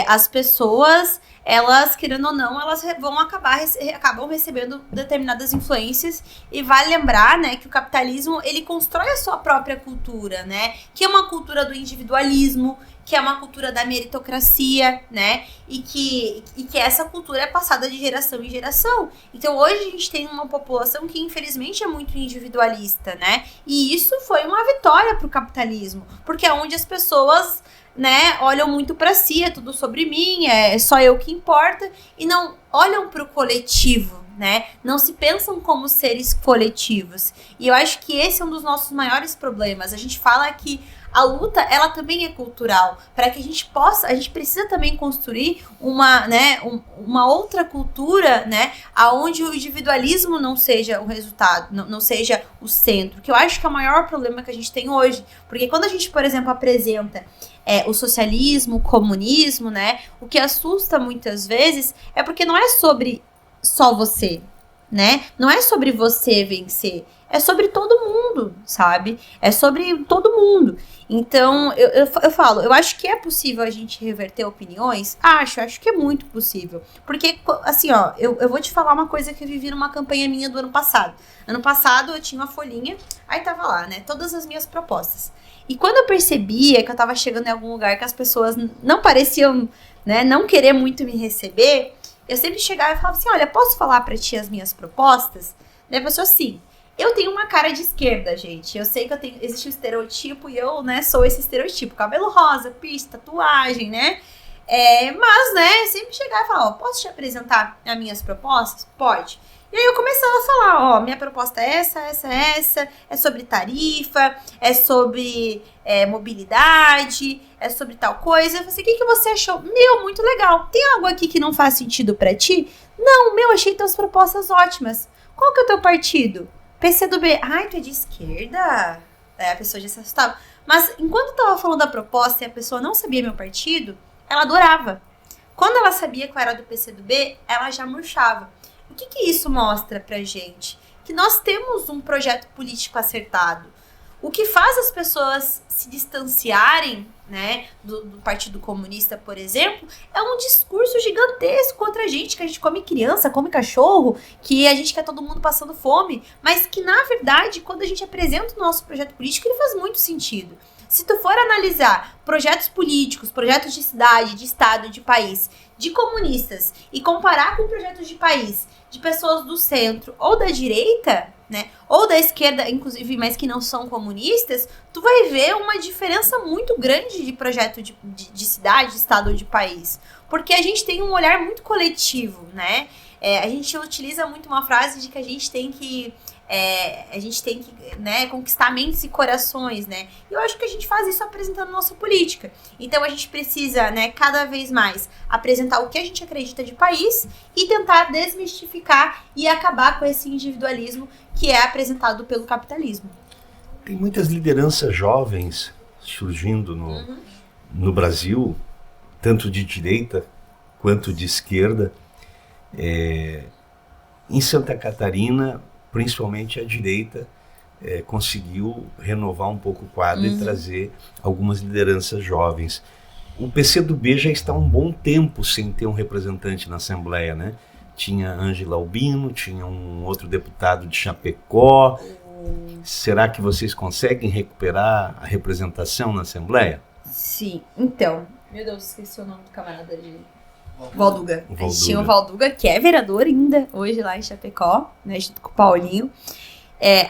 As pessoas, elas, querendo ou não, elas acabam recebendo determinadas influências. E vale lembrar, né, que o capitalismo, ele constrói a sua própria cultura, né? Que é uma cultura do individualismo, que é uma cultura da meritocracia, né? E que essa cultura é passada de geração em geração. Então, hoje a gente tem uma população que, infelizmente, é muito individualista, né? E isso foi uma vitória para o capitalismo, porque é onde as pessoas, né, olham muito para si, é tudo sobre mim, é só eu que importa, e não olham para o coletivo, né? Não se pensam como seres coletivos. E eu acho que esse é um dos nossos maiores problemas. A gente fala que a luta, ela também é cultural, para que a gente precisa também construir uma outra cultura, né, aonde o individualismo não seja o resultado, não seja o centro, que eu acho que é o maior problema que a gente tem hoje, porque quando a gente, por exemplo, apresenta o socialismo, o comunismo, né, o que assusta muitas vezes é porque não é sobre só você, né, não é sobre você vencer, é sobre todo mundo, sabe? É sobre todo mundo. Então, eu falo, eu acho que é possível a gente reverter opiniões? Acho que é muito possível. Porque, assim, ó, eu vou te falar uma coisa que eu vivi numa campanha minha do ano passado. Ano passado eu tinha uma folhinha, aí tava lá, né, todas as minhas propostas. E quando eu percebia que eu tava chegando em algum lugar que as pessoas não pareciam, né, não querer muito me receber, eu sempre chegava e falava assim, olha, posso falar pra ti as minhas propostas? Daí a pessoa, sim. Eu tenho uma cara de esquerda, gente. Eu sei que existe um estereotipo e eu, né, sou esse estereotipo. Cabelo rosa, piercing, tatuagem, né? Mas, né, sempre chegar e falar, ó, posso te apresentar as minhas propostas? Pode. E aí eu começava a falar, ó, minha proposta é essa, é sobre tarifa, é sobre mobilidade, é sobre tal coisa. Eu falei assim, o que você achou? Meu, muito legal. Tem algo aqui que não faz sentido pra ti? Não, achei tuas propostas ótimas. Qual que é o teu partido? PCdoB. Ai, tu é de esquerda? A pessoa já se assustava. Mas enquanto eu tava falando da proposta e a pessoa não sabia meu partido, ela adorava. Quando ela sabia que eu era do PCdoB, ela já murchava. O que isso mostra pra gente? Que nós temos um projeto político acertado. O que faz as pessoas se distanciarem, né, do Partido Comunista, por exemplo, é um discurso gigantesco contra a gente, que a gente come criança, come cachorro, que a gente quer todo mundo passando fome, mas que, na verdade, quando a gente apresenta o nosso projeto político, ele faz muito sentido. Se tu for analisar projetos políticos, projetos de cidade, de estado, de país, de comunistas, e comparar com projetos de país, de pessoas do centro ou da direita, né, ou da esquerda, inclusive, mas que não são comunistas, tu vai ver uma diferença muito grande de projeto de cidade, de estado ou de país. Porque a gente tem um olhar muito coletivo, né? A gente utiliza muito uma frase de que a gente tem que né, conquistar mentes e corações, né? E eu acho que a gente faz isso apresentando nossa política. Então a gente precisa, né, cada vez mais apresentar o que a gente acredita de país e tentar desmistificar e acabar com esse individualismo que é apresentado pelo capitalismo. Tem muitas lideranças jovens surgindo no Brasil, tanto de direita quanto de esquerda. Em Santa Catarina, principalmente a direita, conseguiu renovar um pouco o quadro e trazer algumas lideranças jovens. O PCdoB já está há um bom tempo sem ter um representante na Assembleia, né? Tinha Ângela Albino, tinha um outro deputado de Chapecó. Será que vocês conseguem recuperar a representação na Assembleia? Sim, então... Meu Deus, esqueci o nome do camarada de... Valduga. A gente tinha o Valduga, que é vereador ainda, hoje lá em Chapecó, né, junto com o Paulinho.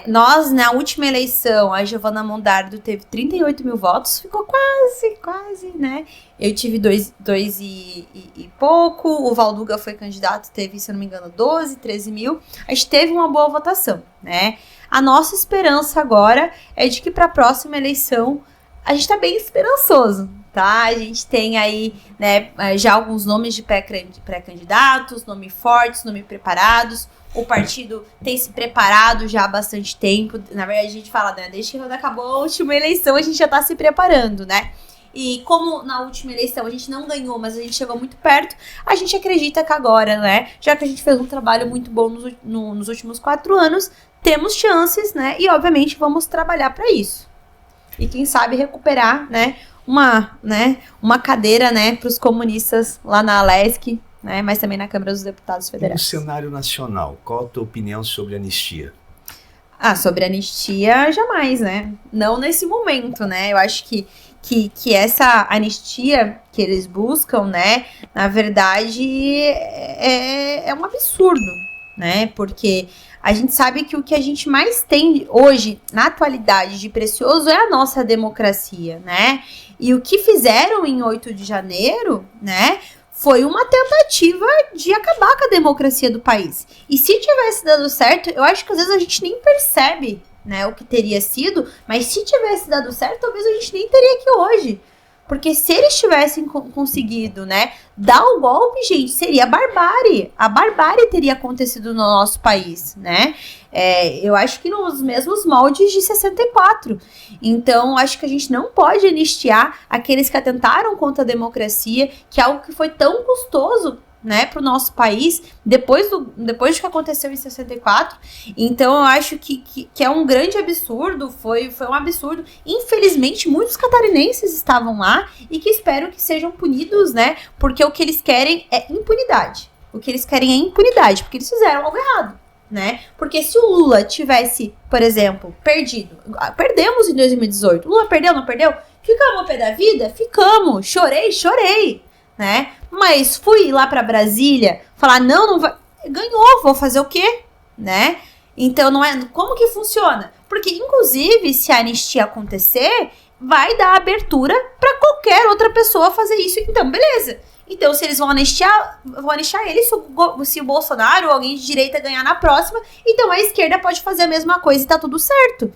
Nós, na última eleição, a Giovana Mondardo teve 38 mil votos, ficou quase, né? Eu tive 2 e pouco, o Valduga foi candidato, teve, se eu não me engano, 12, 13 mil. A gente teve uma boa votação, né? A nossa esperança agora é de que para a próxima eleição a gente tá bem esperançoso, tá? A gente tem aí, né, já alguns nomes de pré-candidatos, nomes fortes, nomes preparados. O partido tem se preparado já há bastante tempo. Na verdade, a gente fala, né, desde que quando acabou a última eleição, a gente já tá se preparando, né? E como na última eleição a gente não ganhou, mas a gente chegou muito perto, a gente acredita que agora, né, já que a gente fez um trabalho muito bom nos últimos 4 anos, temos chances, né, e obviamente vamos trabalhar para isso. E quem sabe recuperar, né, uma cadeira, né, para os comunistas lá na Alesc, né, mas também na Câmara dos Deputados Federais. No cenário nacional, qual a tua opinião sobre a anistia? Sobre a anistia, jamais, né? Não nesse momento, né? Eu acho que essa anistia que eles buscam, né, na verdade, é um absurdo, né? Porque a gente sabe que o que a gente mais tem hoje, na atualidade, de precioso é a nossa democracia, né? E o que fizeram em 8 de janeiro, né, foi uma tentativa de acabar com a democracia do país. E se tivesse dado certo, eu acho que às vezes a gente nem percebe, né, o que teria sido, mas se tivesse dado certo, talvez a gente nem teria aqui hoje. Porque se eles tivessem conseguido, né, dar o golpe, gente, seria barbárie. A barbárie teria acontecido no nosso país, né? Eu acho que nos mesmos moldes de 64. Então, acho que a gente não pode anistiar aqueles que atentaram contra a democracia, que é algo que foi tão custoso, né, para o nosso país, depois do que aconteceu em 64. Então eu acho que é um grande absurdo, foi um absurdo. Infelizmente, muitos catarinenses estavam lá e que espero que sejam punidos, né, porque o que eles querem é impunidade. O que eles querem é impunidade, porque eles fizeram algo errado, né? Porque se o Lula tivesse, por exemplo, perdido, perdemos em 2018, o Lula perdeu, não perdeu? Ficamos ao pé da vida? Ficamos, chorei, né? Mas fui lá pra Brasília falar, não vai, ganhou, vou fazer o quê? Né? Então não é, como que funciona? Porque inclusive se a anistia acontecer, vai dar abertura pra qualquer outra pessoa fazer isso. Então, beleza. Então, se eles vão anistiar ele, se o Bolsonaro ou alguém de direita ganhar na próxima, então a esquerda pode fazer a mesma coisa e tá tudo certo.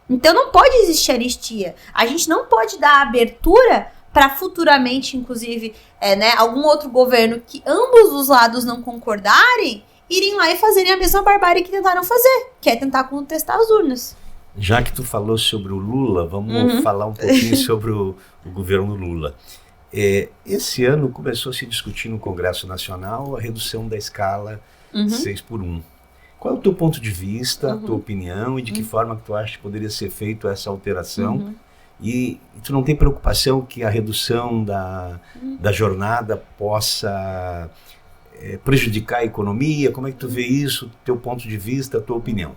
Então não pode existir anistia. A gente não pode dar abertura para futuramente, inclusive, né, algum outro governo que ambos os lados não concordarem, irem lá e fazerem a mesma barbárie que tentaram fazer, que é tentar contestar as urnas. Já que tu falou sobre o Lula, vamos falar um pouquinho sobre o governo Lula. Esse ano começou a se discutir no Congresso Nacional a redução da escala 6x1. Qual é o teu ponto de vista, a tua opinião e de que forma que tu acha que poderia ser feita essa alteração? E tu não tem preocupação que a redução da jornada possa prejudicar a economia? Como é que tu vê isso, teu ponto de vista, a tua opinião?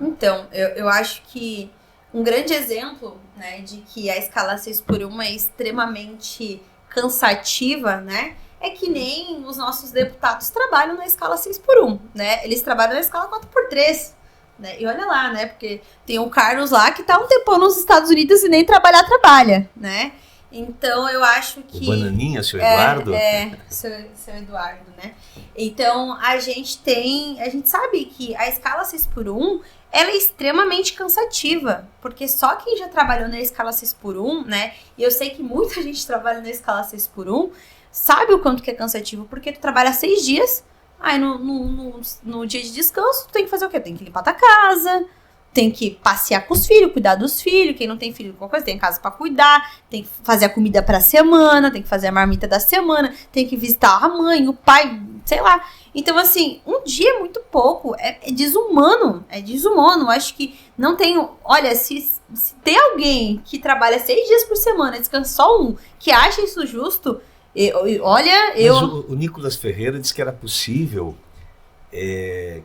Então, eu acho que um grande exemplo, né, de que a escala 6x1 é extremamente cansativa, né, é que nem os nossos deputados trabalham na escala 6x1, né, eles trabalham na escala 4x3. Né? E olha lá, né? Porque tem o Carlos lá que tá um tempão nos Estados Unidos e nem trabalha, né? Então eu acho que... O Bananinha, seu Eduardo? Seu Eduardo, né? Então a gente sabe que a escala 6x1, ela é extremamente cansativa, porque só quem já trabalhou na escala 6x1, né? E eu sei que muita gente trabalha na escala 6x1, sabe o quanto que é cansativo, porque tu trabalha 6 dias... Aí no dia de descanso, tu tem que fazer o quê? Tem que limpar tua casa, tem que passear com os filhos, cuidar dos filhos. Quem não tem filho, qualquer coisa, tem casa pra cuidar, tem que fazer a comida pra semana, tem que fazer a marmita da semana, tem que visitar a mãe, o pai, sei lá. Então, assim, um dia é muito pouco, é desumano, Acho que não tem... Olha, se tem alguém que trabalha 6 dias por semana, descansa só um, que acha isso justo... Mas o Nicolas Ferreira disse que era possível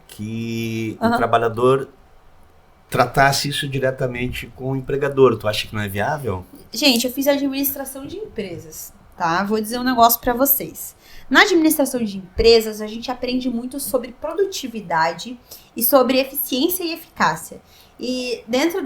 que o trabalhador tratasse isso diretamente com o empregador. Tu acha que não é viável? Gente, eu fiz administração de empresas. tá? Vou dizer um negócio para vocês. Na administração de empresas, a gente aprende muito sobre produtividade e sobre eficiência e eficácia. E dentro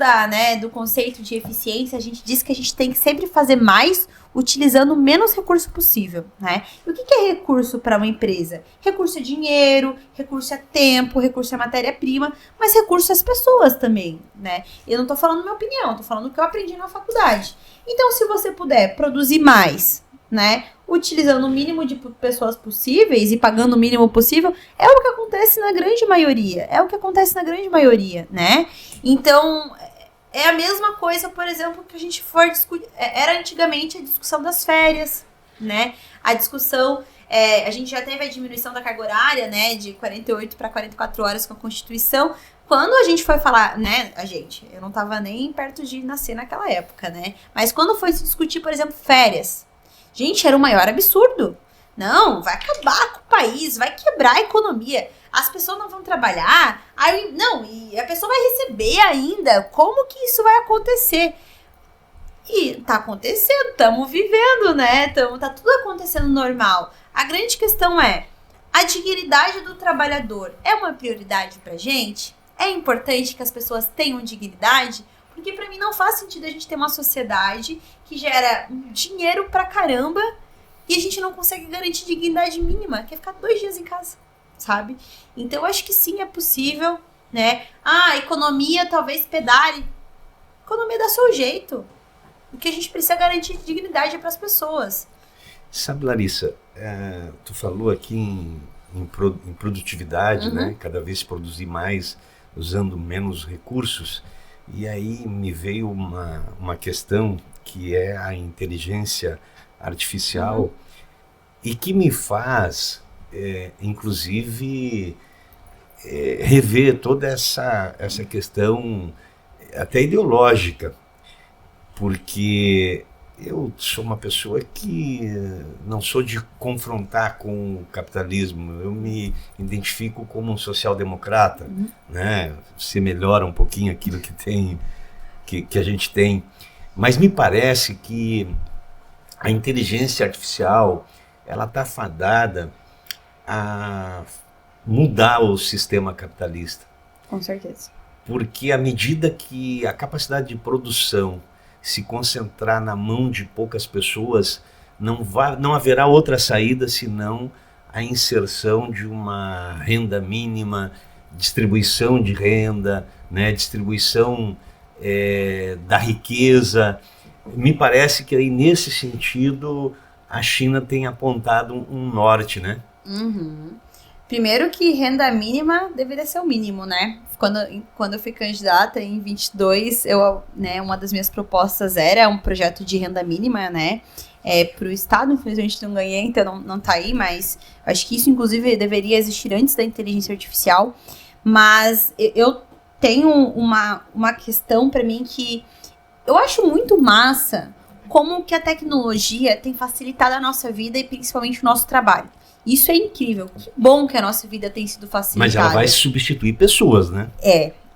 do conceito de eficiência, a gente diz que a gente tem que sempre fazer mais utilizando o menos recurso possível, né? E o que é recurso para uma empresa? Recurso é dinheiro, recurso é tempo, recurso é matéria-prima, mas recurso é as pessoas também, né? Eu não tô falando minha opinião, tô falando o que eu aprendi na faculdade. Então, se você puder produzir mais, né, utilizando o mínimo de pessoas possíveis e pagando o mínimo possível, é o que acontece na grande maioria, né? Então, é a mesma coisa, por exemplo, que a gente for discutir, era antigamente a discussão das férias, né? A discussão, a gente já teve a diminuição da carga horária, né, de 48 para 44 horas com a Constituição. Quando a gente foi falar, né, eu não tava nem perto de nascer naquela época, né? Mas quando foi se discutir, por exemplo, férias, gente, era o maior absurdo. Não, vai acabar com o país, vai quebrar a economia. As pessoas não vão trabalhar. E a pessoa vai receber ainda. Como que isso vai acontecer? E tá acontecendo, estamos vivendo, né? Tá tudo acontecendo normal. A grande questão é, a dignidade do trabalhador é uma prioridade pra gente? É importante que as pessoas tenham dignidade? Porque pra mim não faz sentido a gente ter uma sociedade que gera dinheiro pra caramba e a gente não consegue garantir dignidade mínima, que é ficar 2 dias em casa, sabe? Então eu acho que sim, é possível, né? A economia talvez pedale. A economia dá seu jeito. O que a gente precisa é garantir dignidade para as pessoas. Sabe, Larissa, tu falou aqui em produtividade, né? Cada vez produzir mais usando menos recursos. E aí me veio uma questão que é a inteligência artificial e que me faz, inclusive, rever toda essa questão até ideológica, porque eu sou uma pessoa que não sou de confrontar com o capitalismo. Eu me identifico como um social-democrata, né? Se melhora um pouquinho aquilo que a gente tem. Mas me parece que a inteligência artificial, ela está fadada a mudar o sistema capitalista. Com certeza. Porque à medida que a capacidade de produção se concentrar na mão de poucas pessoas, não haverá outra saída senão a inserção de uma renda mínima, distribuição de renda, né, distribuição da riqueza. Me parece que aí nesse sentido a China tem apontado um norte, né? Primeiro que renda mínima deveria ser o mínimo, né? Quando eu fui candidata em 22, uma das minhas propostas era um projeto de renda mínima, né? Para o Estado, infelizmente não ganhei, então não tá aí, mas acho que isso, inclusive, deveria existir antes da inteligência artificial. Mas eu tenho uma questão para mim que eu acho muito massa como que a tecnologia tem facilitado a nossa vida e principalmente o nosso trabalho. Isso é incrível. Que bom que a nossa vida tem sido facilitada. Mas ela vai substituir pessoas, né?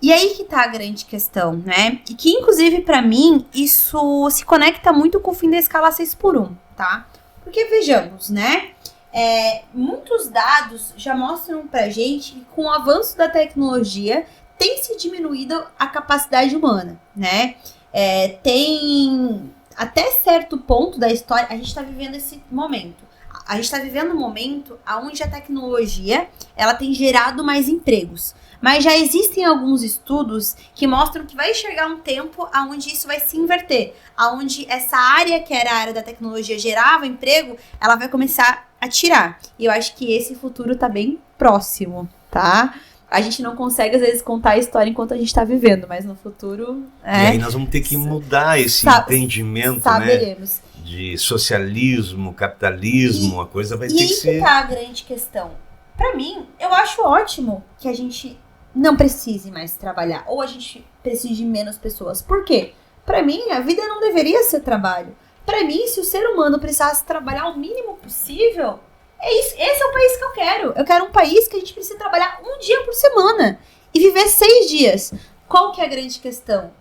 E aí que tá a grande questão, né? E que, inclusive, pra mim, isso se conecta muito com o fim da escala 6x1, tá? Porque, vejamos, né? Muitos dados já mostram pra gente que com o avanço da tecnologia tem se diminuído a capacidade humana, né? Tem, até certo ponto da história, a gente tá vivendo esse momento. A gente está vivendo um momento onde a tecnologia ela tem gerado mais empregos. Mas já existem alguns estudos que mostram que vai chegar um tempo onde isso vai se inverter. Onde essa área que era a área da tecnologia gerava emprego, ela vai começar a tirar. E eu acho que esse futuro está bem próximo, tá? A gente não consegue, às vezes, contar a história enquanto a gente está vivendo, mas no futuro... E aí nós vamos ter que mudar esse entendimento, saberemos. Né? De socialismo, capitalismo, a coisa vai ter que ser... E aí que tá a grande questão. Pra mim, eu acho ótimo que a gente não precise mais trabalhar, ou a gente precise de menos pessoas. Por quê? Pra mim, a vida não deveria ser trabalho. Pra mim, se o ser humano precisasse trabalhar o mínimo possível, é isso. Esse é o país que eu quero. Eu quero um país que a gente precisa trabalhar 1 dia por semana e viver 6 dias. Qual que é a grande questão?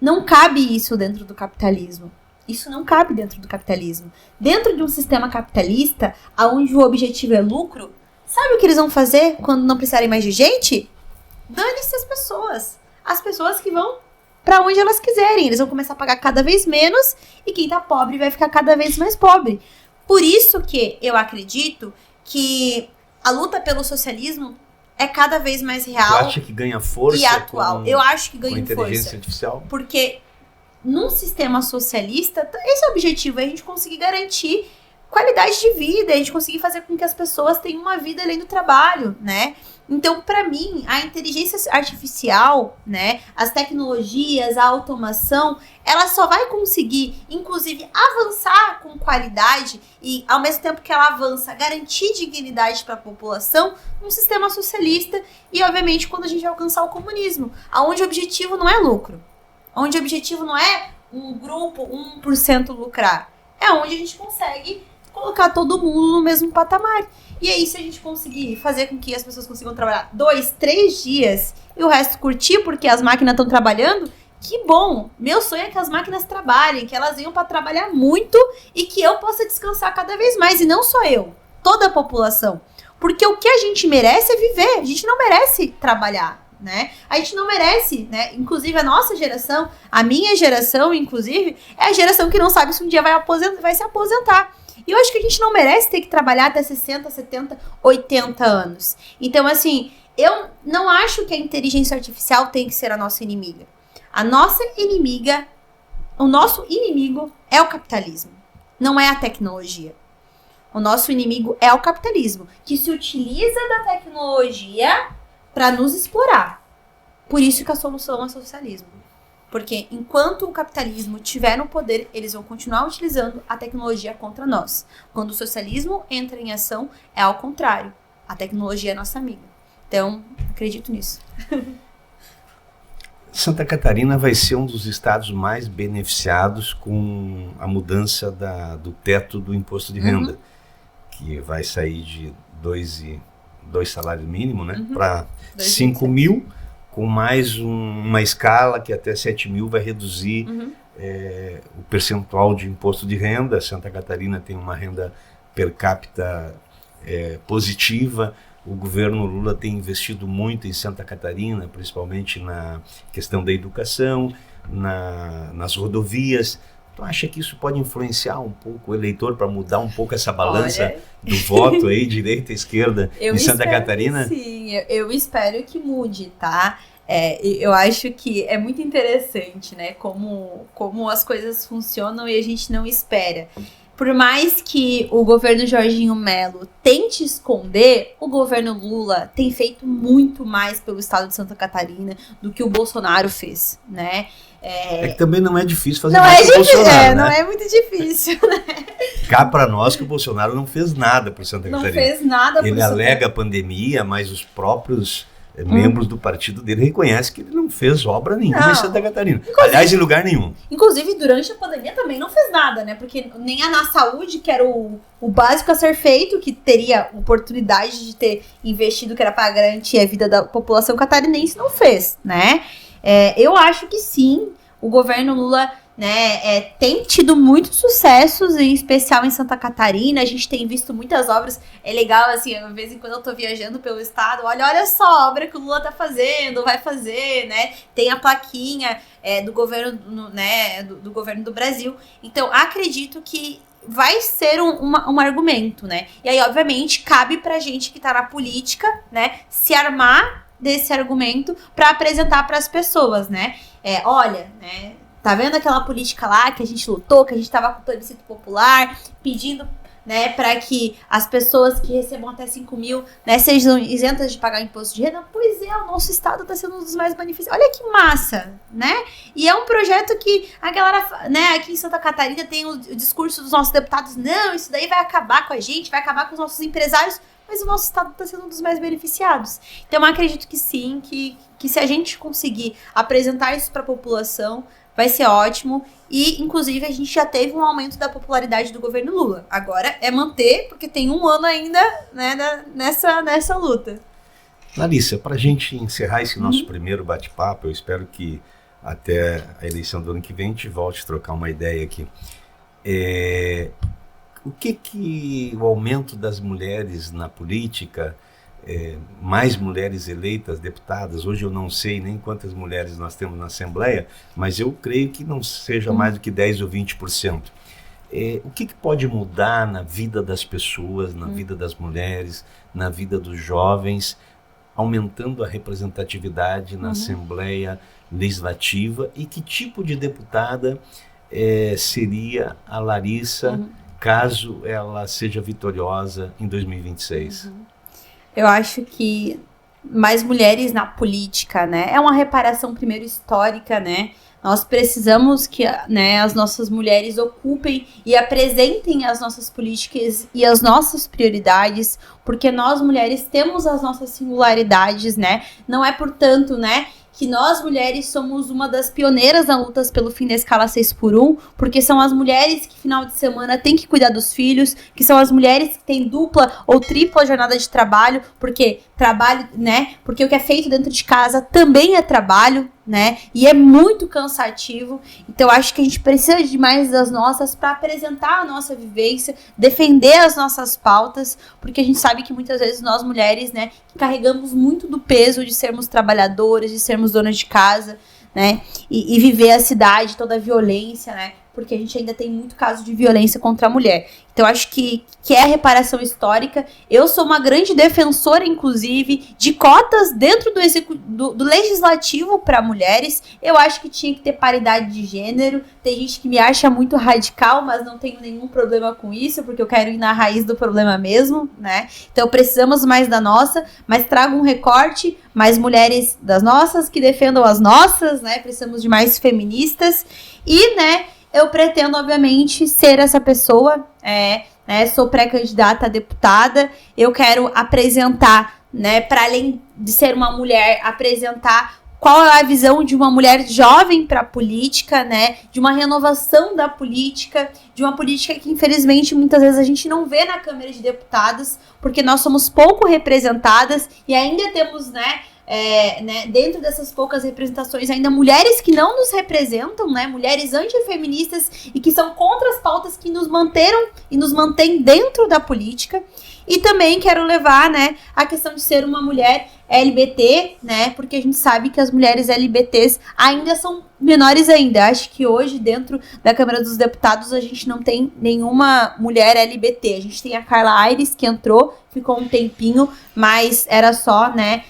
Não cabe isso dentro do capitalismo. Isso não cabe dentro do capitalismo. Dentro de um sistema capitalista, onde o objetivo é lucro, sabe o que eles vão fazer quando não precisarem mais de gente? Dane-se as pessoas. As pessoas que vão para onde elas quiserem. Eles vão começar a pagar cada vez menos e quem tá pobre vai ficar cada vez mais pobre. Por isso que eu acredito que a luta pelo socialismo é cada vez mais real. Tu acha que ganha força e atual. Eu acho que ganha inteligência força. Artificial? Porque num sistema socialista, esse é o objetivo, é a gente conseguir garantir qualidade de vida, a gente conseguir fazer com que as pessoas tenham uma vida além do trabalho, né? Então, para mim, a inteligência artificial, né, as tecnologias, a automação, ela só vai conseguir, inclusive, avançar com qualidade e, ao mesmo tempo que ela avança, garantir dignidade para a população num sistema socialista e, obviamente, quando a gente vai alcançar o comunismo, onde o objetivo não é lucro, onde o objetivo não é um grupo, 1% lucrar, é onde a gente consegue colocar todo mundo no mesmo patamar. E aí, se a gente conseguir fazer com que as pessoas consigam trabalhar 2, 3 dias e o resto curtir porque as máquinas estão trabalhando, que bom! Meu sonho é que as máquinas trabalhem, que elas venham para trabalhar muito e que eu possa descansar cada vez mais. E não só eu, toda a população. Porque o que a gente merece é viver. A gente não merece trabalhar, né? A gente não merece, né? Inclusive a nossa geração, a minha geração, inclusive, é a geração que não sabe se um dia vai se aposentar. E eu acho que a gente não merece ter que trabalhar até 60, 70, 80 anos. Então, assim, eu não acho que a inteligência artificial tem que ser a nossa inimiga. A nossa inimiga, o nosso inimigo é o capitalismo, não é a tecnologia. O nosso inimigo é o capitalismo, que se utiliza da tecnologia para nos explorar. Por isso que a solução é o socialismo. Porque enquanto o capitalismo tiver no poder, eles vão continuar utilizando a tecnologia contra nós. Quando o socialismo entra em ação, é ao contrário. A tecnologia é nossa amiga. Então, acredito nisso. Santa Catarina vai ser um dos estados mais beneficiados com a mudança do teto do imposto de renda, que vai sair de 2 salários mínimos, né, para 5 mil, com mais uma escala que até 7 mil vai reduzir o percentual de imposto de renda. Santa Catarina tem uma renda per capita positiva. O governo Lula tem investido muito em Santa Catarina, principalmente na questão da educação, nas rodovias. Tu acha que isso pode influenciar um pouco o eleitor para mudar um pouco essa balança do voto aí, direita e esquerda em Santa Catarina? Sim, eu espero que mude, tá? Eu acho que é muito interessante, né? Como as coisas funcionam e a gente não espera. Por mais que o governo Jorginho Melo tente esconder, o governo Lula tem feito muito mais pelo estado de Santa Catarina do que o Bolsonaro fez, né? É que também não é difícil fazer nada com o Bolsonaro, né? Não é muito difícil, né? Cá para nós que o Bolsonaro não fez nada por Santa Catarina. Não fez nada por Ele alega a pandemia, mas os próprios membros do partido dele reconhecem que ele não fez obra nenhuma em Santa Catarina. Aliás, em lugar nenhum. Inclusive, durante a pandemia também não fez nada, né? Porque nem na saúde, que era o básico a ser feito, que teria oportunidade de ter investido, que era para garantir a vida da população catarinense, não fez, né? Eu acho que sim, o governo Lula, né, tem tido muitos sucessos, em especial em Santa Catarina. A gente tem visto muitas obras. É legal, assim, de vez em quando eu tô viajando pelo estado, olha só a obra que o Lula tá fazendo, vai fazer, né? Tem a plaquinha do governo, né, do governo do Brasil. Então, acredito que vai ser um argumento, né? E aí, obviamente, cabe pra gente que tá na política, né, se armar desse argumento para apresentar para as pessoas, né? Olha, né? Tá vendo aquela política lá que a gente lutou, que a gente tava com o plebiscito popular, pedindo, né, para que as pessoas que recebam até 5 mil, né, sejam isentas de pagar imposto de renda? Pois é, o nosso estado tá sendo um dos mais beneficiados. Olha que massa, né? E é um projeto que a galera, né, aqui em Santa Catarina tem o discurso dos nossos deputados: não, isso daí vai acabar com a gente, vai acabar com os nossos empresários. Mas o nosso estado está sendo um dos mais beneficiados. Então, eu acredito que sim, que se a gente conseguir apresentar isso para a população, vai ser ótimo. E, inclusive, a gente já teve um aumento da popularidade do governo Lula. Agora é manter, porque tem um ano ainda, né, nessa luta. Larissa, para a gente encerrar esse nosso primeiro bate-papo, eu espero que até a eleição do ano que vem, a gente volte a trocar uma ideia aqui. O que o aumento das mulheres na política, mais mulheres eleitas, deputadas, hoje eu não sei nem quantas mulheres nós temos na Assembleia, mas eu creio que não seja mais do que 10 ou 20%. O que pode mudar na vida das pessoas, na vida das mulheres, na vida dos jovens, aumentando a representatividade na Assembleia Legislativa, e que tipo de deputada seria a Larissa caso ela seja vitoriosa em 2026? Eu acho que mais mulheres na política, né? É uma reparação primeiro histórica, né? Nós precisamos que, né, as nossas mulheres ocupem e apresentem as nossas políticas e as nossas prioridades, porque nós mulheres temos as nossas singularidades, né? Não é, portanto, né, que nós mulheres somos uma das pioneiras na luta pelo fim da escala 6x1, porque são as mulheres que final de semana têm que cuidar dos filhos, que são as mulheres que têm dupla ou tripla jornada de trabalho, porque trabalho, né? Porque o que é feito dentro de casa também é trabalho, né? E é muito cansativo. Então acho que a gente precisa de mais das nossas para apresentar a nossa vivência, defender as nossas pautas, porque a gente sabe que muitas vezes nós mulheres, né, carregamos muito do peso de sermos trabalhadoras, de sermos donas de casa, né? E viver a cidade, toda a violência, né? Porque a gente ainda tem muito caso de violência contra a mulher. Então, acho que é reparação histórica. Eu sou uma grande defensora, inclusive, de cotas dentro do legislativo para mulheres. Eu acho que tinha que ter paridade de gênero. Tem gente que me acha muito radical, mas não tenho nenhum problema com isso, porque eu quero ir na raiz do problema mesmo, né? Então, precisamos mais da nossa, mas trago um recorte, mais mulheres das nossas que defendam as nossas, né? Precisamos de mais feministas. E, né, eu pretendo, obviamente, ser essa pessoa, né, sou pré-candidata a deputada, eu quero apresentar, né, para além de ser uma mulher, apresentar qual é a visão de uma mulher jovem para a política, né, de uma renovação da política, de uma política que, infelizmente, muitas vezes a gente não vê na Câmara de Deputados, porque nós somos pouco representadas e ainda temos, né, dentro dessas poucas representações, ainda mulheres que não nos representam, né, mulheres antifeministas e que são contra as pautas que nos manteram e nos mantêm dentro da política. E também quero levar, né, a questão de ser uma mulher LGBT, né, porque a gente sabe que as mulheres LGBTs ainda são menores ainda. Acho que hoje, dentro da Câmara dos Deputados, a gente não tem nenhuma mulher LGBT. A gente tem a Carla Aires, que entrou, ficou um tempinho, mas era só, né,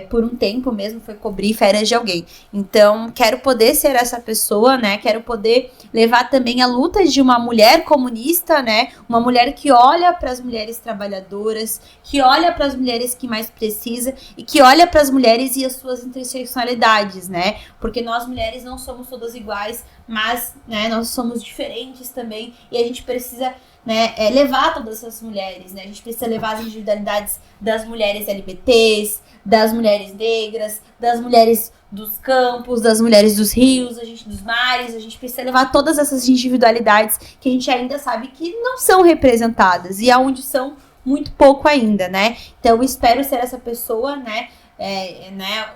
por um tempo mesmo, foi cobrir férias de alguém. Então, quero poder ser essa pessoa, né? Quero poder levar também a luta de uma mulher comunista, né? Uma mulher que olha para as mulheres trabalhadoras, que olha para as mulheres que mais precisa e que olha para as mulheres e as suas interseccionalidades, né? Porque nós mulheres não somos todas iguais, mas, né, nós somos diferentes também e a gente precisa, né, levar todas essas mulheres, né? A gente precisa levar as individualidades das mulheres LGBTs, das mulheres negras, das mulheres dos campos, das mulheres dos rios, dos mares. A gente precisa levar todas essas individualidades que a gente ainda sabe que não são representadas e aonde são muito pouco ainda, né? Então, eu espero ser essa pessoa, né?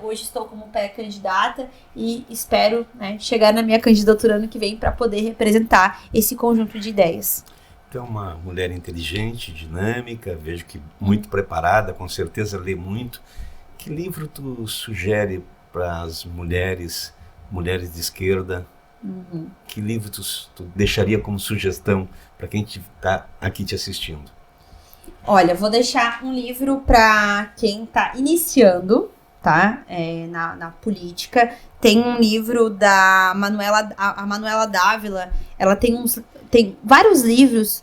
Hoje estou como pré-candidata e espero, né, chegar na minha candidatura ano que vem para poder representar esse conjunto de ideias. Então, uma mulher inteligente, dinâmica, vejo que muito preparada, com certeza lê muito. Que livro tu sugere para as mulheres de esquerda? Que livro tu deixaria como sugestão para quem está aqui te assistindo? Olha, vou deixar um livro para quem está iniciando, tá? Na política. Tem um livro da Manuela Dávila. Ela tem vários livros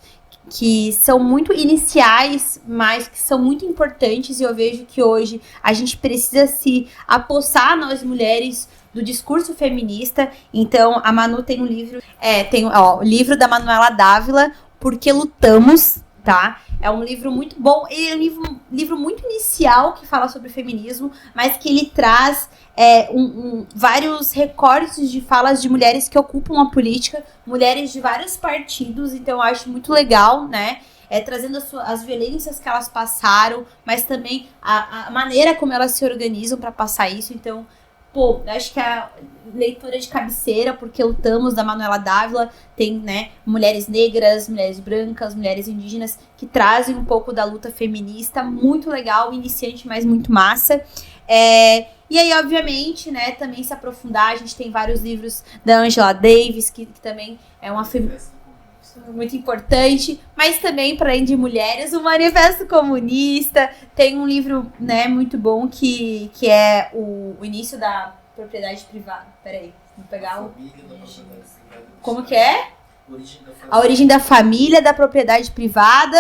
que são muito iniciais, mas que são muito importantes, e eu vejo que hoje a gente precisa se apossar, nós mulheres, do discurso feminista. Então, a Manu tem um livro, o livro da Manuela Dávila, Porque Lutamos, tá? É um livro muito bom, ele é um livro muito inicial que fala sobre feminismo, mas que ele traz vários recortes de falas de mulheres que ocupam a política, mulheres de vários partidos, então eu acho muito legal, né? Trazendo as violências que elas passaram, mas também a maneira como elas se organizam para passar isso. Então, pô, acho que a leitura de cabeceira, porque Lutamos, da Manuela Dávila, tem, né, mulheres negras, mulheres brancas, mulheres indígenas, que trazem um pouco da luta feminista, muito legal, iniciante, mas muito massa. E aí, obviamente, né, também se aprofundar, a gente tem vários livros da Angela Davis, que também é uma feminista muito importante, mas também, para além de mulheres, o Manifesto Comunista, tem um livro, né, muito bom que é o início da propriedade privada. Peraí, vou pegar o... Como que é? A origem da família, da propriedade privada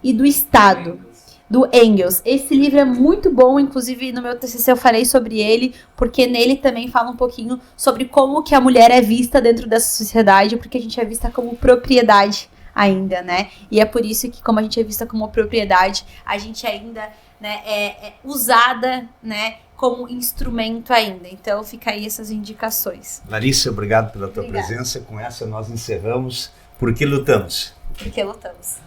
e do Estado. Do Engels. Esse livro é muito bom, inclusive no meu TCC eu falei sobre ele, porque nele também fala um pouquinho sobre como que a mulher é vista dentro dessa sociedade, porque a gente é vista como propriedade ainda, né? E é por isso que, como a gente é vista como propriedade, a gente ainda, né, é usada, né, como instrumento ainda. Então fica aí essas indicações. Larissa, obrigado pela tua presença. Com essa nós encerramos Por que Lutamos? Porque lutamos.